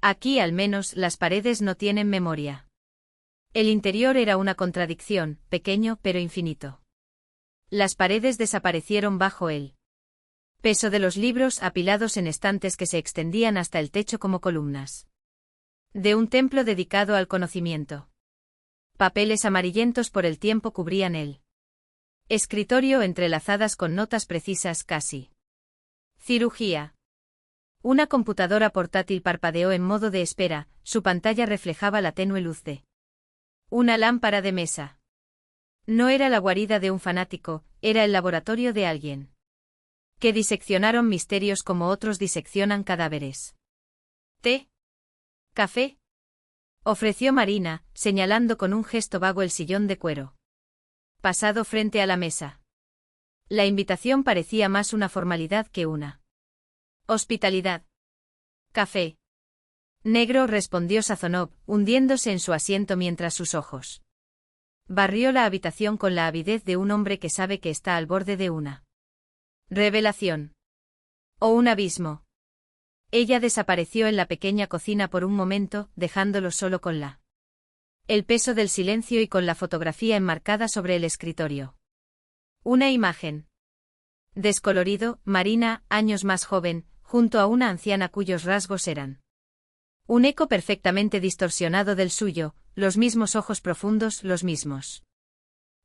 Speaker 1: Aquí al menos las paredes no tienen memoria. El interior era una contradicción, pequeño pero infinito. Las paredes desaparecieron bajo el peso de los libros apilados en estantes que se extendían hasta el techo como columnas de un templo dedicado al conocimiento. Papeles amarillentos por el tiempo cubrían el escritorio entrelazadas con notas precisas casi. Cirugía. Una computadora portátil parpadeó en modo de espera, su pantalla reflejaba la tenue luz de una lámpara de mesa. No era la guarida de un fanático, era el laboratorio de alguien que diseccionaron misterios como otros diseccionan cadáveres. ¿Té? ¿Café? Ofreció Marina, señalando con un gesto vago el sillón de cuero pasado frente a la mesa. La invitación parecía más una formalidad que una hospitalidad. Café. Negro, respondió Sazonov, hundiéndose en su asiento mientras sus ojos barrió la habitación con la avidez de un hombre que sabe que está al borde de una revelación. O un abismo. Ella desapareció en la pequeña cocina por un momento, dejándolo solo con el peso del silencio y con la fotografía enmarcada sobre el escritorio. Una imagen. Descolorido, Marina, años más joven, junto a una anciana cuyos rasgos eran un eco perfectamente distorsionado del suyo, los mismos ojos profundos, los mismos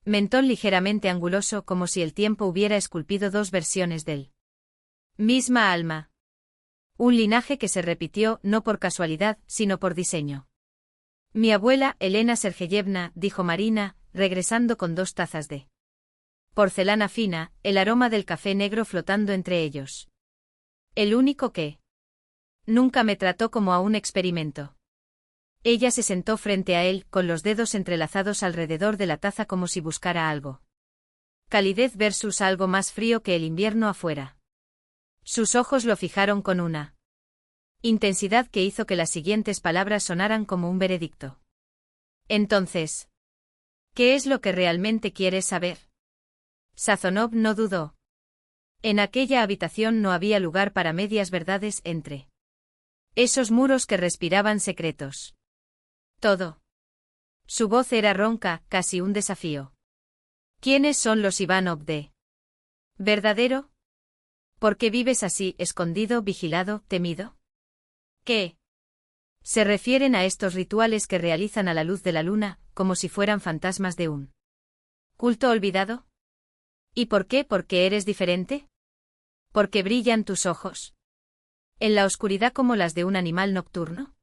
Speaker 1: mentón ligeramente anguloso, como si el tiempo hubiera esculpido dos versiones del misma alma. Un linaje que se repitió no por casualidad, sino por diseño. Mi abuela, Elena Sergeyevna, dijo Marina, regresando con 2 tazas de porcelana fina, el aroma del café negro flotando entre ellos. El único que nunca me trató como a un experimento. Ella se sentó frente a él, con los dedos entrelazados alrededor de la taza como si buscara algo. Calidez versus algo más frío que el invierno afuera. Sus ojos lo fijaron con una intensidad que hizo que las siguientes palabras sonaran como un veredicto. Entonces, ¿qué es lo que realmente quieres saber? Sazonov no dudó. En aquella habitación no había lugar para medias verdades entre esos muros que respiraban secretos. Todo. Su voz era ronca, casi un desafío. ¿Quiénes son los Ivanov de verdadero? ¿Por qué vives así, escondido, vigilado, temido? ¿Qué? Se refieren a estos rituales que realizan a la luz de la luna, como si fueran fantasmas de un culto olvidado. ¿Y por qué? ¿Porque eres diferente? ¿Porque brillan tus ojos en la oscuridad como las de un animal nocturno?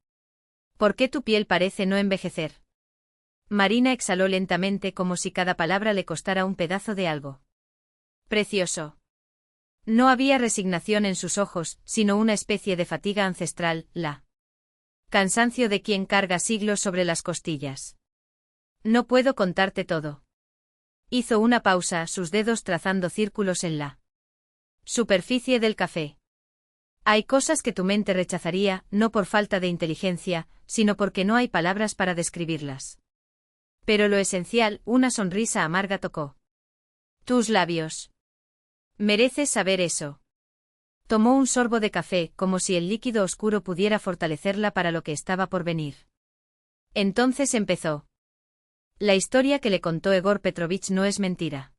Speaker 1: ¿Por qué tu piel parece no envejecer? Marina exhaló lentamente como si cada palabra le costara un pedazo de algo precioso. No había resignación en sus ojos, sino una especie de fatiga ancestral, la cansancio de quien carga siglos sobre las costillas. No puedo contarte todo. Hizo una pausa, sus dedos trazando círculos en la superficie del café. Hay cosas que tu mente rechazaría, no por falta de inteligencia, sino porque no hay palabras para describirlas. Pero lo esencial, una sonrisa amarga tocó tus labios. Mereces saber eso. Tomó un sorbo de café, como si el líquido oscuro pudiera fortalecerla para lo que estaba por venir. Entonces empezó. La historia que le contó Egor Petrovich no es mentira.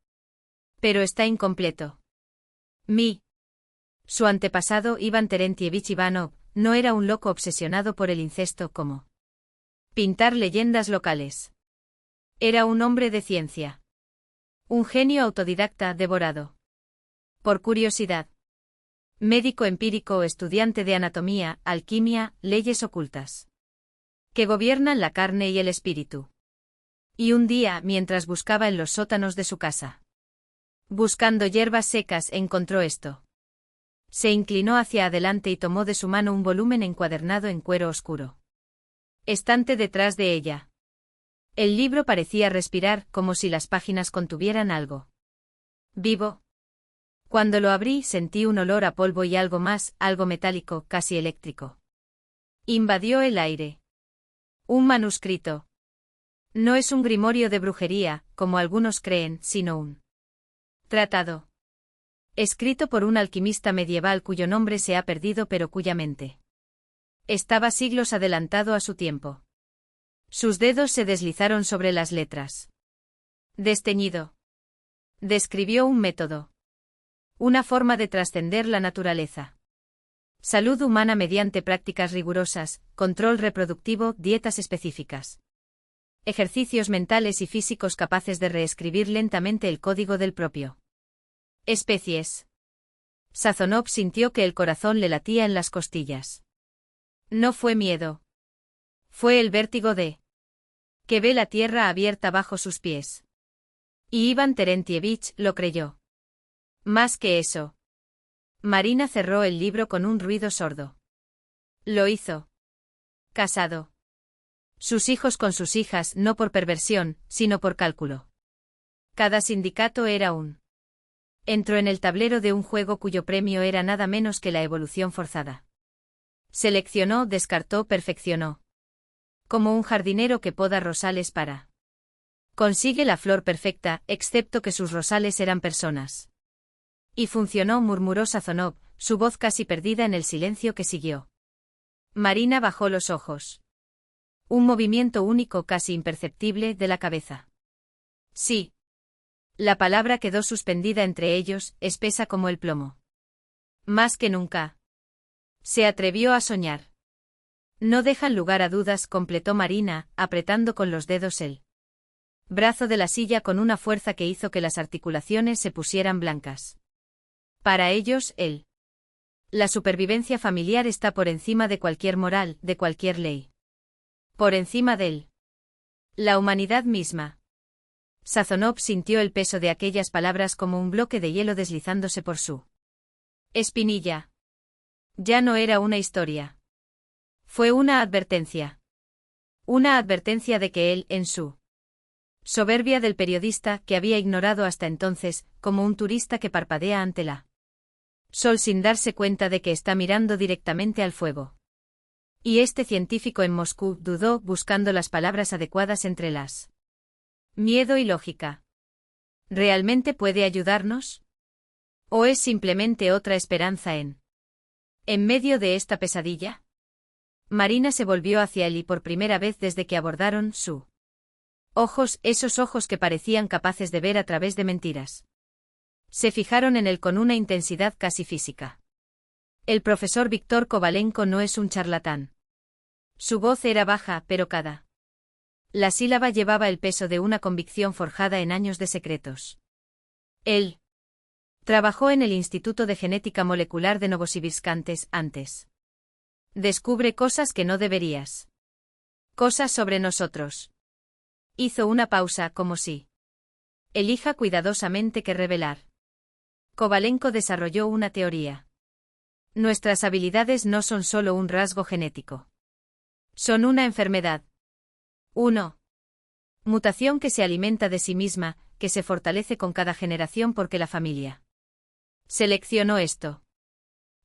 Speaker 1: Pero está incompleto. Su antepasado, Iván Terentievich Ivanov, no era un loco obsesionado por el incesto como pintar leyendas locales. Era un hombre de ciencia. Un genio autodidacta devorado por curiosidad. Médico empírico, estudiante de anatomía, alquimia, leyes ocultas que gobiernan la carne y el espíritu. Y un día, mientras buscaba en los sótanos de su casa Buscando hierbas secas encontró esto. Se inclinó hacia adelante y tomó de su mano un volumen encuadernado en cuero oscuro. Estante detrás de ella. El libro parecía respirar, como si las páginas contuvieran algo vivo. Cuando lo abrí sentí un olor a polvo y algo más, algo metálico, casi eléctrico. Invadió el aire. Un manuscrito. No es un grimorio de brujería, como algunos creen, sino un tratado. Escrito por un alquimista medieval cuyo nombre se ha perdido pero cuya mente estaba siglos adelantado a su tiempo. Sus dedos se deslizaron sobre las letras. Desteñido. Describió un método. Una forma de trascender la naturaleza. Salud humana mediante prácticas rigurosas, control reproductivo, dietas específicas. Ejercicios mentales y físicos capaces de reescribir lentamente el código del propio. Especies. Sazonov sintió que el corazón le latía en las costillas. No fue miedo. Fue el vértigo de que ve la tierra abierta bajo sus pies. Y Iván Terentievich lo creyó. Más que eso. Marina cerró el libro con un ruido sordo. Lo hizo. Casado. Sus hijos con sus hijas no por perversión, sino por cálculo. Cada sindicato era un. Entró en el tablero de un juego cuyo premio era nada menos que la evolución forzada. Seleccionó, descartó, perfeccionó. Como un jardinero que poda rosales para. Consigue la flor perfecta, excepto que sus rosales eran personas. Y funcionó, murmuró Sazonov, su voz casi perdida en el silencio que siguió. Marina bajó los ojos. Un movimiento único, casi imperceptible, de la cabeza. Sí. La palabra quedó suspendida entre ellos, espesa como el plomo. Más que nunca. Se atrevió a soñar. No dejan lugar a dudas, completó Marina, apretando con los dedos el brazo de la silla con una fuerza que hizo que las articulaciones se pusieran blancas. Para ellos, la supervivencia familiar está por encima de cualquier moral, de cualquier ley. Por encima de la humanidad misma. Sazonov sintió el peso de aquellas palabras como un bloque de hielo deslizándose por su espinilla. Ya no era una historia. Fue una advertencia. Una advertencia de que él, en su soberbia del periodista que había ignorado hasta entonces, como un turista que parpadea ante la sol sin darse cuenta de que está mirando directamente al fuego. Y este científico en Moscú dudó, buscando las palabras adecuadas entre las miedo y lógica. ¿Realmente puede ayudarnos? ¿O es simplemente otra esperanza en medio de esta pesadilla? Marina se volvió hacia él y por primera vez desde que abordaron su ojos, esos ojos que parecían capaces de ver a través de mentiras. Se fijaron en él con una intensidad casi física. El profesor Víctor Kovalenko no es un charlatán. Su voz era baja, pero cada la sílaba llevaba el peso de una convicción forjada en años de secretos. Él trabajó en el Instituto de Genética Molecular de Novosibirsk antes. Descubre cosas que no deberías. Cosas sobre nosotros. Hizo una pausa, como si elija cuidadosamente qué revelar. Kovalenko desarrolló una teoría. Nuestras habilidades no son solo un rasgo genético. Son una enfermedad. 1. Mutación que se alimenta de sí misma, que se fortalece con cada generación porque la familia seleccionó esto.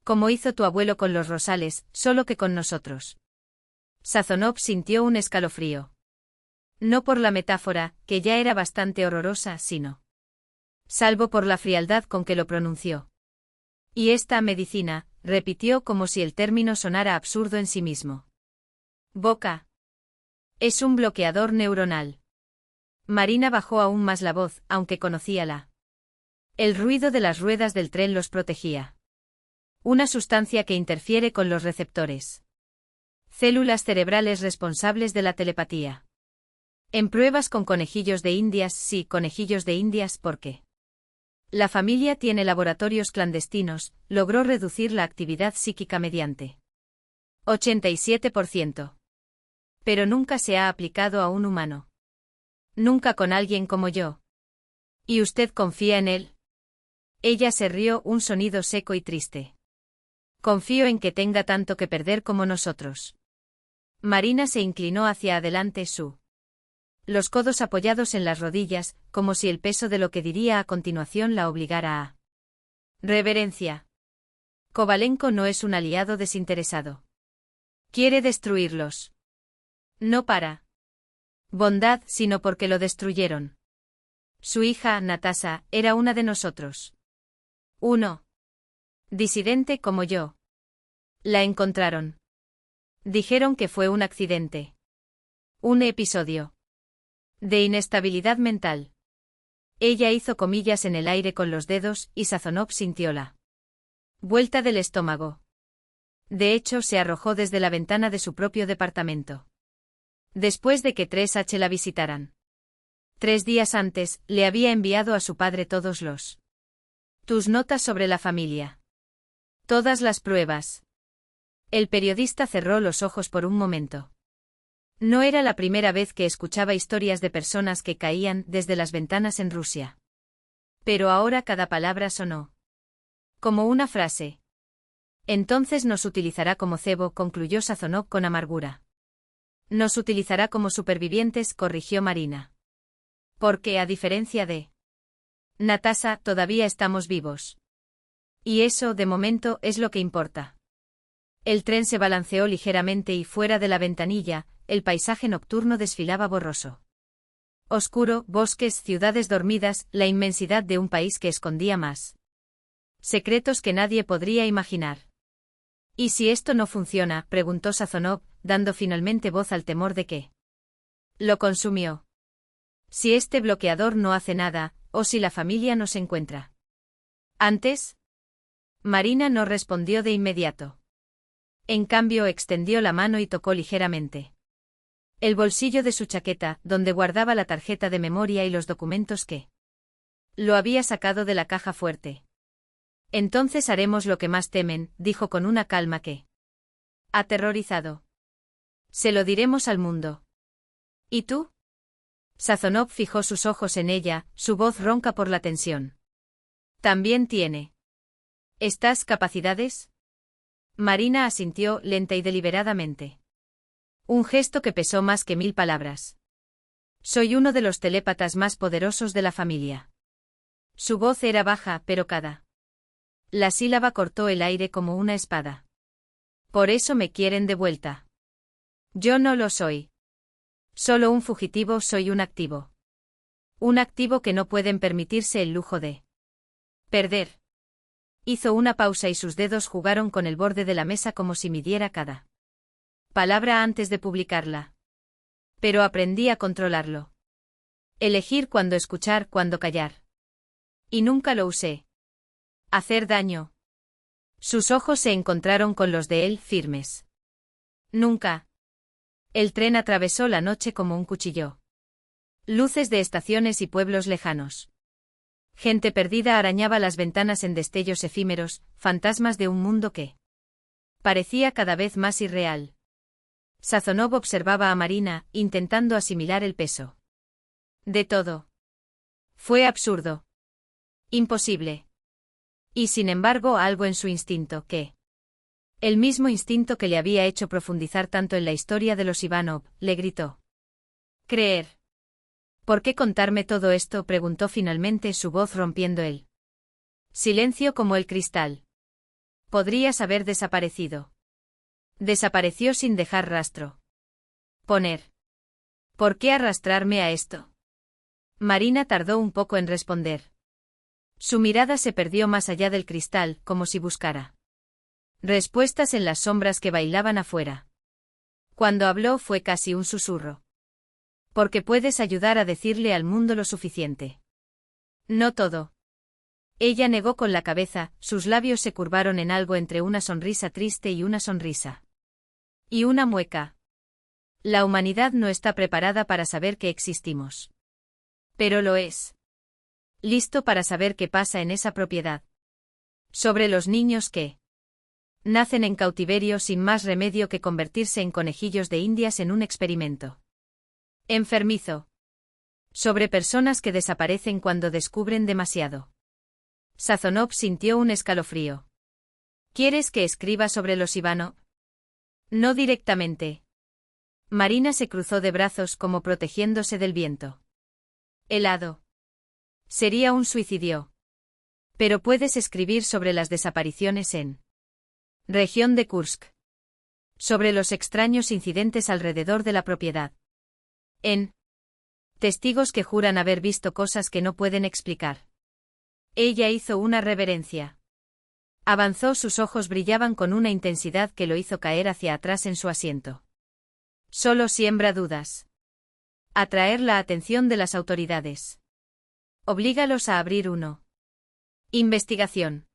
Speaker 1: Como hizo tu abuelo con los rosales, solo que con nosotros. Sazonov sintió un escalofrío. No por la metáfora, que ya era bastante horrorosa, sino salvo por la frialdad con que lo pronunció. Y esta medicina, repitió como si el término sonara absurdo en sí mismo. Boca. Es un bloqueador neuronal. Marina bajó aún más la voz, aunque conocía el ruido de las ruedas del tren los protegía. Una sustancia que interfiere con los receptores. Células cerebrales responsables de la telepatía. En pruebas con conejillos de indias, sí, conejillos de indias, porque la familia tiene laboratorios clandestinos, logró reducir la actividad psíquica mediante 87%. Pero nunca se ha aplicado a un humano. Nunca con alguien como yo. ¿Y usted confía en él? Ella se rió, un sonido seco y triste. Confío en que tenga tanto que perder como nosotros. Marina se inclinó hacia adelante, los codos apoyados en las rodillas, como si el peso de lo que diría a continuación la obligara a reverencia. Kovalenko no es un aliado desinteresado. Quiere destruirlos. No para bondad, sino porque lo destruyeron. Su hija, Natasha, era una de nosotros. Uno. Disidente como yo. La encontraron. Dijeron que fue un accidente. Un episodio de inestabilidad mental. Ella hizo comillas en el aire con los dedos y Sazonov sintió la vuelta del estómago. De hecho, se arrojó desde la ventana de su propio departamento. Después de que 3H la visitaran 3 días antes, le había enviado a su padre todos tus notas sobre la familia. Todas las pruebas. El periodista cerró los ojos por un momento. No era la primera vez que escuchaba historias de personas que caían desde las ventanas en Rusia. Pero ahora cada palabra sonó como una frase. Entonces nos utilizará como cebo, concluyó Sazonov con amargura. Nos utilizará como supervivientes, corrigió Marina. Porque, a diferencia de Natasha, todavía estamos vivos. Y eso, de momento, es lo que importa. El tren se balanceó ligeramente y fuera de la ventanilla, el paisaje nocturno desfilaba borroso. Oscuro, bosques, ciudades dormidas, la inmensidad de un país que escondía más secretos que nadie podría imaginar. ¿Y si esto no funciona?, preguntó Sazonov, dando finalmente voz al temor de que lo consumió. Si este bloqueador no hace nada, o si la familia no se encuentra antes. Marina no respondió de inmediato. En cambio, extendió la mano y tocó ligeramente el bolsillo de su chaqueta, donde guardaba la tarjeta de memoria y los documentos que lo había sacado de la caja fuerte. Entonces haremos lo que más temen, dijo con una calma que aterrorizado. Se lo diremos al mundo. ¿Y tú? Sazonov fijó sus ojos en ella, su voz ronca por la tensión. ¿También tiene estas capacidades? Marina asintió lenta y deliberadamente. Un gesto que pesó más que 1000 palabras. Soy uno de los telépatas más poderosos de la familia. Su voz era baja, pero cada la sílaba cortó el aire como una espada. Por eso me quieren de vuelta. Yo no lo soy. Solo un fugitivo, soy un activo. Un activo que no pueden permitirse el lujo de perder. Hizo una pausa y sus dedos jugaron con el borde de la mesa como si midiera cada palabra antes de publicarla. Pero aprendí a controlarlo. Elegir cuándo escuchar, cuándo callar. Y nunca lo usé. Hacer daño. Sus ojos se encontraron con los de él, firmes. Nunca. El tren atravesó la noche como un cuchillo. Luces de estaciones y pueblos lejanos. Gente perdida arañaba las ventanas en destellos efímeros, fantasmas de un mundo que parecía cada vez más irreal. Sazonov observaba a Marina, intentando asimilar el peso de todo. Fue absurdo. Imposible. Y sin embargo algo en su instinto que el mismo instinto que le había hecho profundizar tanto en la historia de los Ivanov, le gritó. Creer. ¿Por qué contarme todo esto?, preguntó finalmente, su voz rompiendo el silencio como el cristal. Podrías haber desaparecido. Desapareció sin dejar rastro. Poner. ¿Por qué arrastrarme a esto? Marina tardó un poco en responder. Su mirada se perdió más allá del cristal, como si buscara respuestas en las sombras que bailaban afuera. Cuando habló fue casi un susurro. Porque puedes ayudar a decirle al mundo lo suficiente. No todo. Ella negó con la cabeza, sus labios se curvaron en algo entre una sonrisa triste y una sonrisa. Y una mueca. La humanidad no está preparada para saber que existimos. Pero lo es. Listo para saber qué pasa en esa propiedad. Sobre los niños que nacen en cautiverio sin más remedio que convertirse en conejillos de indias en un experimento enfermizo. Sobre personas que desaparecen cuando descubren demasiado. Sazonov sintió un escalofrío. ¿Quieres que escriba sobre los Ivanov? No directamente. Marina se cruzó de brazos como protegiéndose del viento. Helado. Sería un suicidio. Pero puedes escribir sobre las desapariciones en región de Kursk. Sobre los extraños incidentes alrededor de la propiedad. En testigos que juran haber visto cosas que no pueden explicar. Ella hizo una reverencia. Avanzó, sus ojos brillaban con una intensidad que lo hizo caer hacia atrás en su asiento. Solo siembra dudas. Atraer la atención de las autoridades. Oblígalos a abrir uno. Investigación.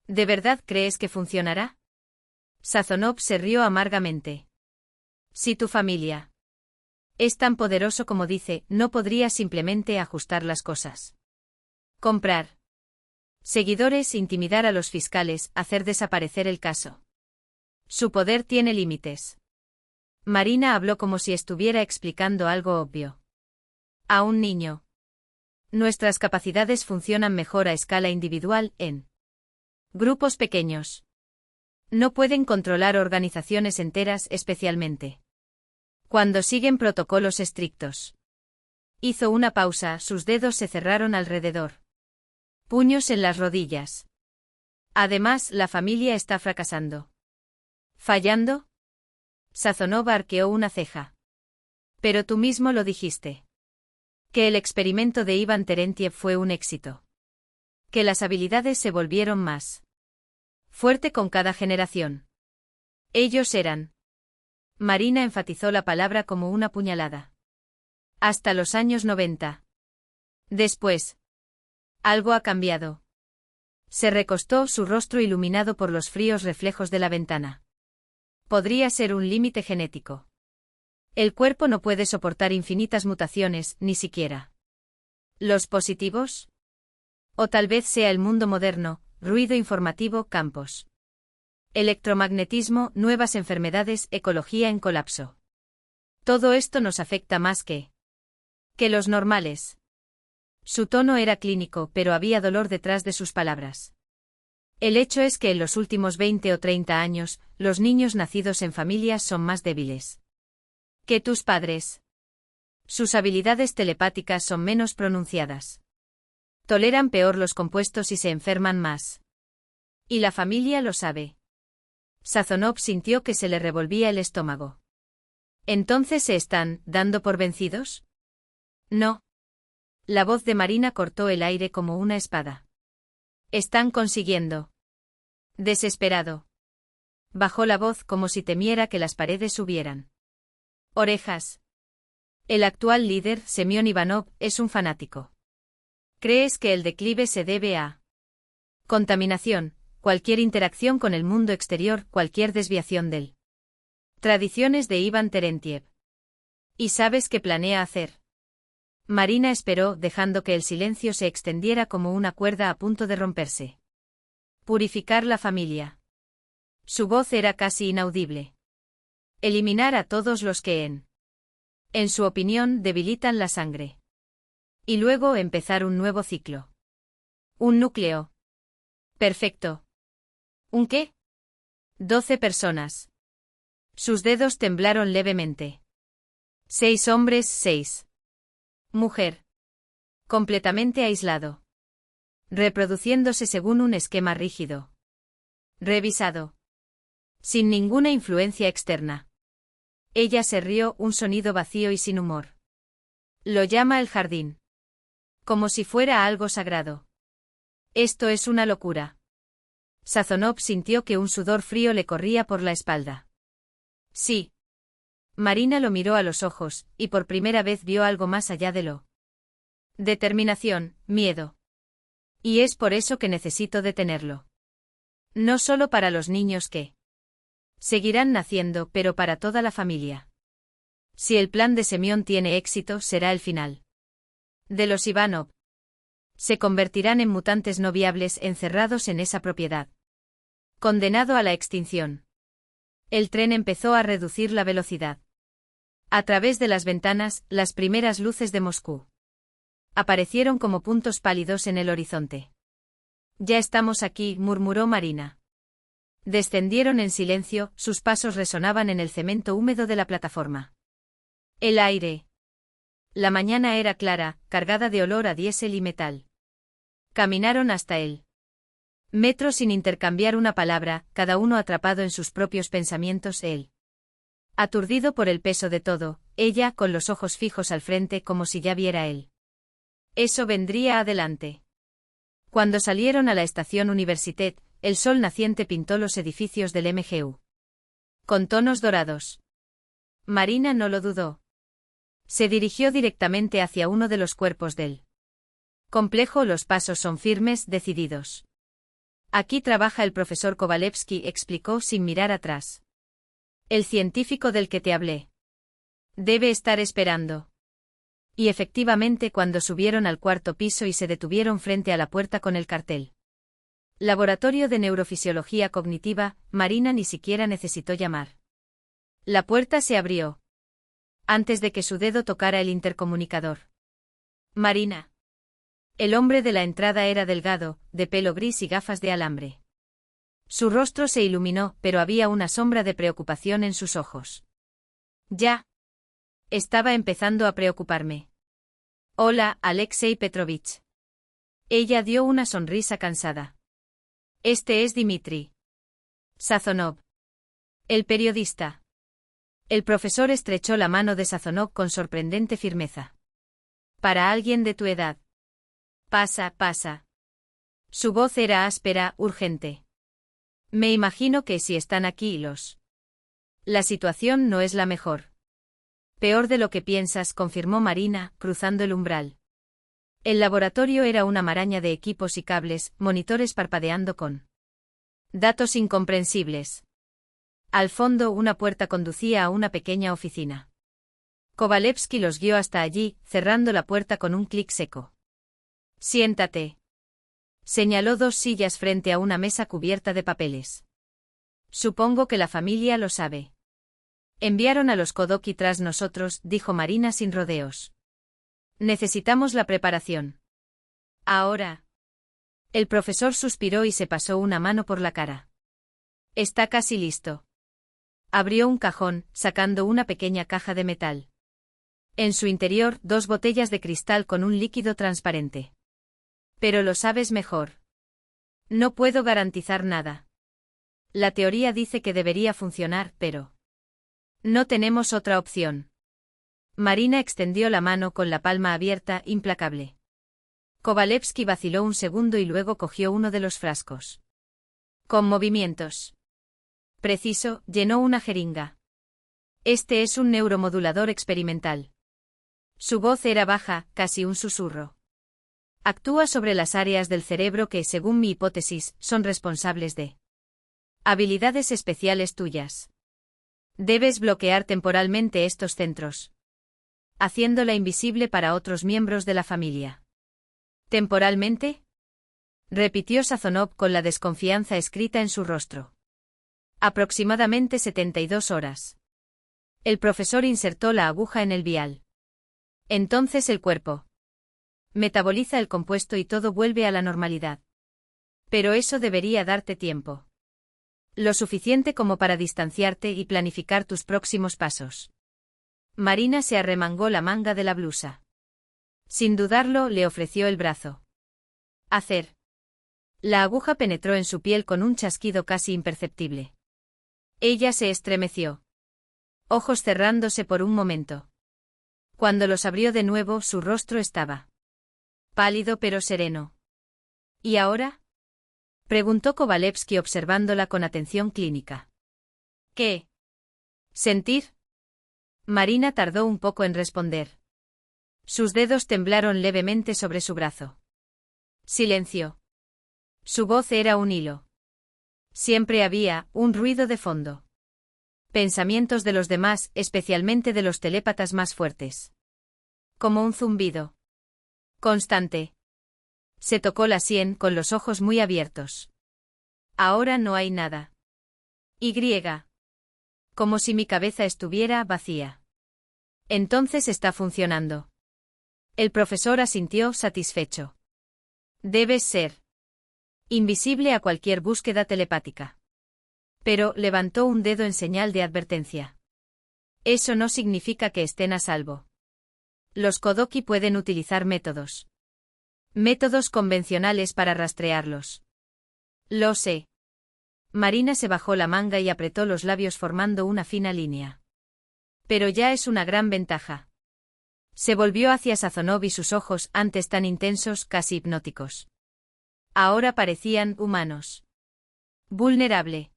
Speaker 1: ¿De verdad crees que funcionará? Sazonov se rió amargamente. Si tu familia es tan poderoso como dice, no podría simplemente ajustar las cosas. Comprar seguidores, intimidar a los fiscales, hacer desaparecer el caso. Su poder tiene límites. Marina habló como si estuviera explicando algo obvio. A un niño. Nuestras capacidades funcionan mejor a escala individual, en grupos pequeños. No pueden controlar organizaciones enteras, especialmente cuando siguen protocolos estrictos. Hizo una pausa, sus dedos se cerraron alrededor. Puños en las rodillas. Además, la familia está fracasando. ¿Fallando? Sazonov arqueó una ceja. Pero tú mismo lo dijiste. Que el experimento de Ivan Terentiev fue un éxito. Que las habilidades se volvieron más fuerte con cada generación. Ellos eran. Marina enfatizó la palabra como una puñalada. Hasta los años 90. Después. Algo ha cambiado. Se recostó, su rostro iluminado por los fríos reflejos de la ventana. Podría ser un límite genético. El cuerpo no puede soportar infinitas mutaciones, ni siquiera los positivos. O tal vez sea el mundo moderno, ruido informativo, campos. Electromagnetismo, nuevas enfermedades, ecología en colapso. Todo esto nos afecta más que los normales. Su tono era clínico, pero había dolor detrás de sus palabras. El hecho es que en los últimos 20 o 30 años, los niños nacidos en familias son más débiles que tus padres. Sus habilidades telepáticas son menos pronunciadas. Toleran peor los compuestos y se enferman más. Y la familia lo sabe. Sazonov sintió que se le revolvía el estómago. ¿Entonces se están dando por vencidos? No. La voz de Marina cortó el aire como una espada. Están consiguiendo. Desesperado. Bajó la voz como si temiera que las paredes subieran. Orejas. El actual líder, Semyon Ivanov, es un fanático. ¿Crees que el declive se debe a contaminación, cualquier interacción con el mundo exterior, cualquier desviación del tradiciones de Ivan Terentiev? ¿Y sabes qué planea hacer? Marina esperó, dejando que el silencio se extendiera como una cuerda a punto de romperse. Purificar la familia. Su voz era casi inaudible. Eliminar a todos los que en su opinión, debilitan la sangre. Y luego empezar un nuevo ciclo. Un núcleo. Perfecto. ¿Un qué? 12 personas. Sus dedos temblaron levemente. 6 hombres, 6. Mujer. Completamente aislado. Reproduciéndose según un esquema rígido. Revisado. Sin ninguna influencia externa. Ella se rió, un sonido vacío y sin humor. Lo llama el jardín. Como si fuera algo sagrado. Esto es una locura. Sazonov sintió que un sudor frío le corría por la espalda. Sí. Marina lo miró a los ojos, y por primera vez vio algo más allá de lo. Determinación, miedo. Y es por eso que necesito detenerlo. No solo para los niños que seguirán naciendo, pero para toda la familia. Si el plan de Semyon tiene éxito, será el final de los Ivanov. Se convertirán en mutantes no viables encerrados en esa propiedad. Condenado a la extinción. El tren empezó a reducir la velocidad. A través de las ventanas, las primeras luces de Moscú aparecieron como puntos pálidos en el horizonte. Ya estamos aquí, murmuró Marina. Descendieron en silencio, sus pasos resonaban en el cemento húmedo de la plataforma. El aire. La mañana era clara, cargada de olor a diésel y metal. Caminaron hasta él. Metros sin intercambiar una palabra, cada uno atrapado en sus propios pensamientos, él. Aturdido por el peso de todo, ella con los ojos fijos al frente como si ya viera él. Eso vendría adelante. Cuando salieron a la estación Universitet, el sol naciente pintó los edificios del MGU. Con tonos dorados. Marina no lo dudó. Se dirigió directamente hacia uno de los cuerpos del complejo. Los pasos son firmes, decididos. Aquí trabaja el profesor Kovalevsky, explicó sin mirar atrás. El científico del que te hablé. Debe estar esperando. Y efectivamente, cuando subieron al cuarto piso y se detuvieron frente a la puerta con el cartel Laboratorio de Neurofisiología Cognitiva, Marina ni siquiera necesitó llamar. La puerta se abrió. Antes de que su dedo tocara el intercomunicador. Marina. El hombre de la entrada era delgado, de pelo gris y gafas de alambre. Su rostro se iluminó, pero había una sombra de preocupación en sus ojos. Ya. Estaba empezando a preocuparme. Hola, Alexei Petrovich. Ella dio una sonrisa cansada. Este es Dmitri Sazonov. El periodista. El profesor estrechó la mano de Sazonov con sorprendente firmeza. Para alguien de tu edad. Pasa, pasa. Su voz era áspera, urgente. Me imagino que si están aquí los. La situación no es la mejor. Peor de lo que piensas, confirmó Marina, cruzando el umbral. El laboratorio era una maraña de equipos y cables, monitores parpadeando con datos incomprensibles. Al fondo, una puerta conducía a una pequeña oficina. Kovalevsky los guió hasta allí, cerrando la puerta con un clic seco. Siéntate. Señaló dos sillas frente a una mesa cubierta de papeles. Supongo que la familia lo sabe. Enviaron a los Kodoki tras nosotros, dijo Marina sin rodeos. Necesitamos la preparación. Ahora. El profesor suspiró y se pasó una mano por la cara. Está casi listo. Abrió un cajón, sacando una pequeña caja de metal. En su interior, dos botellas de cristal con un líquido transparente. Pero lo sabes mejor. No puedo garantizar nada. La teoría dice que debería funcionar, pero no tenemos otra opción. Marina extendió la mano con la palma abierta, implacable. Kovalevsky vaciló un segundo y luego cogió uno de los frascos. Con movimientos. Preciso, llenó una jeringa. Este es un neuromodulador experimental. Su voz era baja, casi un susurro. Actúa sobre las áreas del cerebro que, según mi hipótesis, son responsables de habilidades especiales tuyas. Debes bloquear temporalmente estos centros, haciéndola invisible para otros miembros de la familia. ¿Temporalmente? Repitió Sazonov con la desconfianza escrita en su rostro. Aproximadamente 72 horas. El profesor insertó la aguja en el vial. Entonces el cuerpo metaboliza el compuesto y todo vuelve a la normalidad. Pero eso debería darte tiempo. Lo suficiente como para distanciarte y planificar tus próximos pasos. Marina se arremangó la manga de la blusa. Sin dudarlo, le ofreció el brazo. Hacer. La aguja penetró en su piel con un chasquido casi imperceptible. Ella se estremeció. Ojos cerrándose por un momento. Cuando los abrió de nuevo, su rostro estaba pálido pero sereno. ¿Y ahora? Preguntó Kovalevsky observándola con atención clínica. ¿Qué? ¿Sentir? Marina tardó un poco en responder. Sus dedos temblaron levemente sobre su brazo. Silencio. Su voz era un hilo. Siempre había un ruido de fondo. Pensamientos de los demás, especialmente de los telépatas más fuertes. Como un zumbido. Constante. Se tocó la sien con los ojos muy abiertos. Ahora no hay nada. Y. Como si mi cabeza estuviera vacía. Entonces está funcionando. El profesor asintió satisfecho. Debes ser. invisible a cualquier búsqueda telepática. Pero levantó un dedo en señal de advertencia. Eso no significa que estén a salvo. Los Kodoki pueden utilizar métodos convencionales para rastrearlos. Lo sé. Marina se bajó la manga y apretó los labios formando una fina línea. Pero ya es una gran ventaja. Se volvió hacia Sazonov y sus ojos, antes tan intensos, casi hipnóticos, ahora parecían humanos. Vulnerable.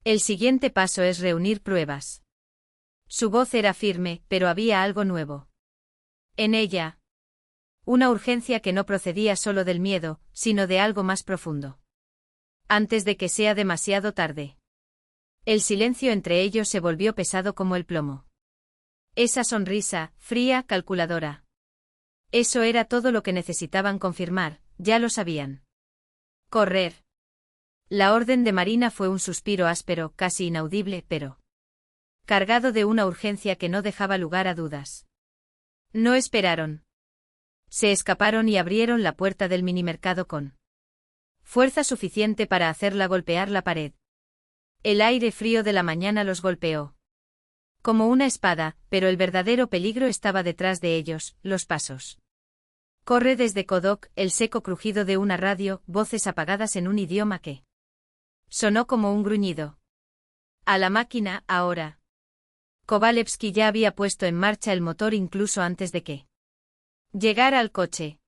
Speaker 1: El siguiente paso es reunir pruebas. Su voz era firme, pero había algo nuevo en ella. Una urgencia que no procedía solo del miedo, sino de algo más profundo. Antes de que sea demasiado tarde. El silencio entre ellos se volvió pesado como el plomo. Esa sonrisa, fría, calculadora. Eso era todo lo que necesitaban confirmar, ya lo sabían. Correr. La orden de Marina fue un suspiro áspero, casi inaudible, pero cargado de una urgencia que no dejaba lugar a dudas. No esperaron. Se escaparon y abrieron la puerta del minimercado con fuerza suficiente para hacerla golpear la pared. El aire frío de la mañana los golpeó como una espada, pero el verdadero peligro estaba detrás de ellos, los pasos. Corre desde Kodok, el seco crujido de una radio, voces apagadas en un idioma que sonó como un gruñido. A la máquina, ahora. Kovalevsky ya había puesto en marcha el motor incluso antes de que llegara al coche.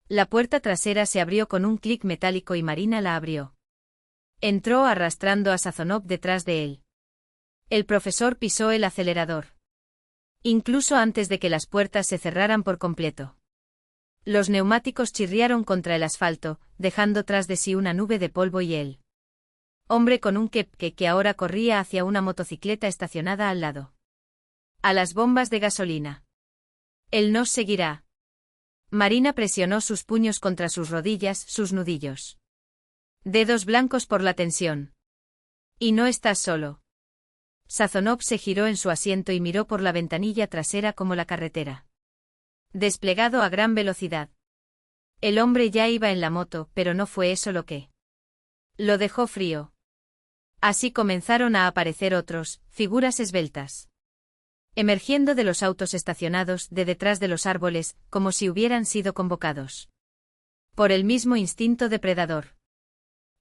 Speaker 1: La puerta trasera se abrió con un clic metálico y Marina la abrió. Entró arrastrando a Sazonov detrás de él. El profesor pisó el acelerador. Incluso antes de que las puertas se cerraran por completo. Los neumáticos chirriaron contra el asfalto, dejando tras de sí una nube de polvo y él. Hombre con un kepke que ahora corría hacia una motocicleta estacionada al lado. A las bombas de gasolina. Él nos seguirá. Marina presionó sus puños contra sus rodillas, sus nudillos. Dedos blancos por la tensión. Y no estás solo. Sazonov se giró en su asiento y miró por la ventanilla trasera como la carretera. Desplegado a gran velocidad. El hombre ya iba en la moto, pero no fue eso lo que lo dejó frío. Así comenzaron a aparecer otros, figuras esbeltas. Emergiendo de los autos estacionados, de detrás de los árboles, como si hubieran sido convocados por el mismo instinto depredador.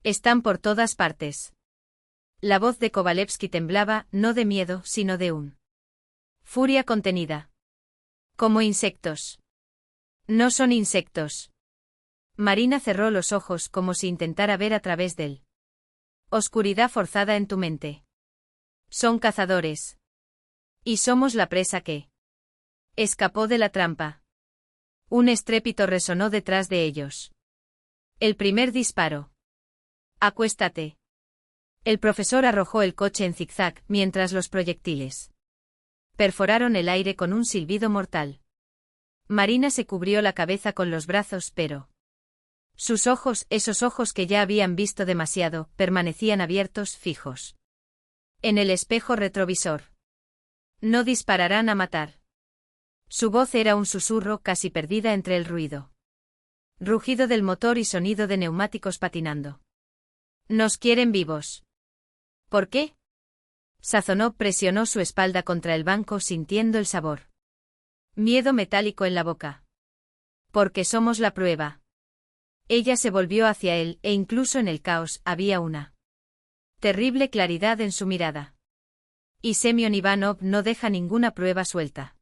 Speaker 1: Están por todas partes. La voz de Kovalevsky temblaba, no de miedo, sino de un furia contenida. Como insectos. No son insectos. Marina cerró los ojos como si intentara ver a través del oscuridad forzada en tu mente. Son cazadores. Y somos la presa que escapó de la trampa. Un estrépito resonó detrás de ellos. El primer disparo. Acuéstate. El profesor arrojó el coche en zigzag, mientras los proyectiles perforaron el aire con un silbido mortal. Marina se cubrió la cabeza con los brazos, pero sus ojos, esos ojos que ya habían visto demasiado, permanecían abiertos, fijos en el espejo retrovisor. No dispararán a matar. Su voz era un susurro casi perdida entre el ruido. Rugido del motor y sonido de neumáticos patinando. Nos quieren vivos. ¿Por qué? Sazonov presionó su espalda contra el banco sintiendo el sabor. Miedo metálico en la boca. Porque somos la prueba. Ella se volvió hacia él, e incluso en el caos, había una terrible claridad en su mirada. Y Semyon Ivanov no deja ninguna prueba suelta.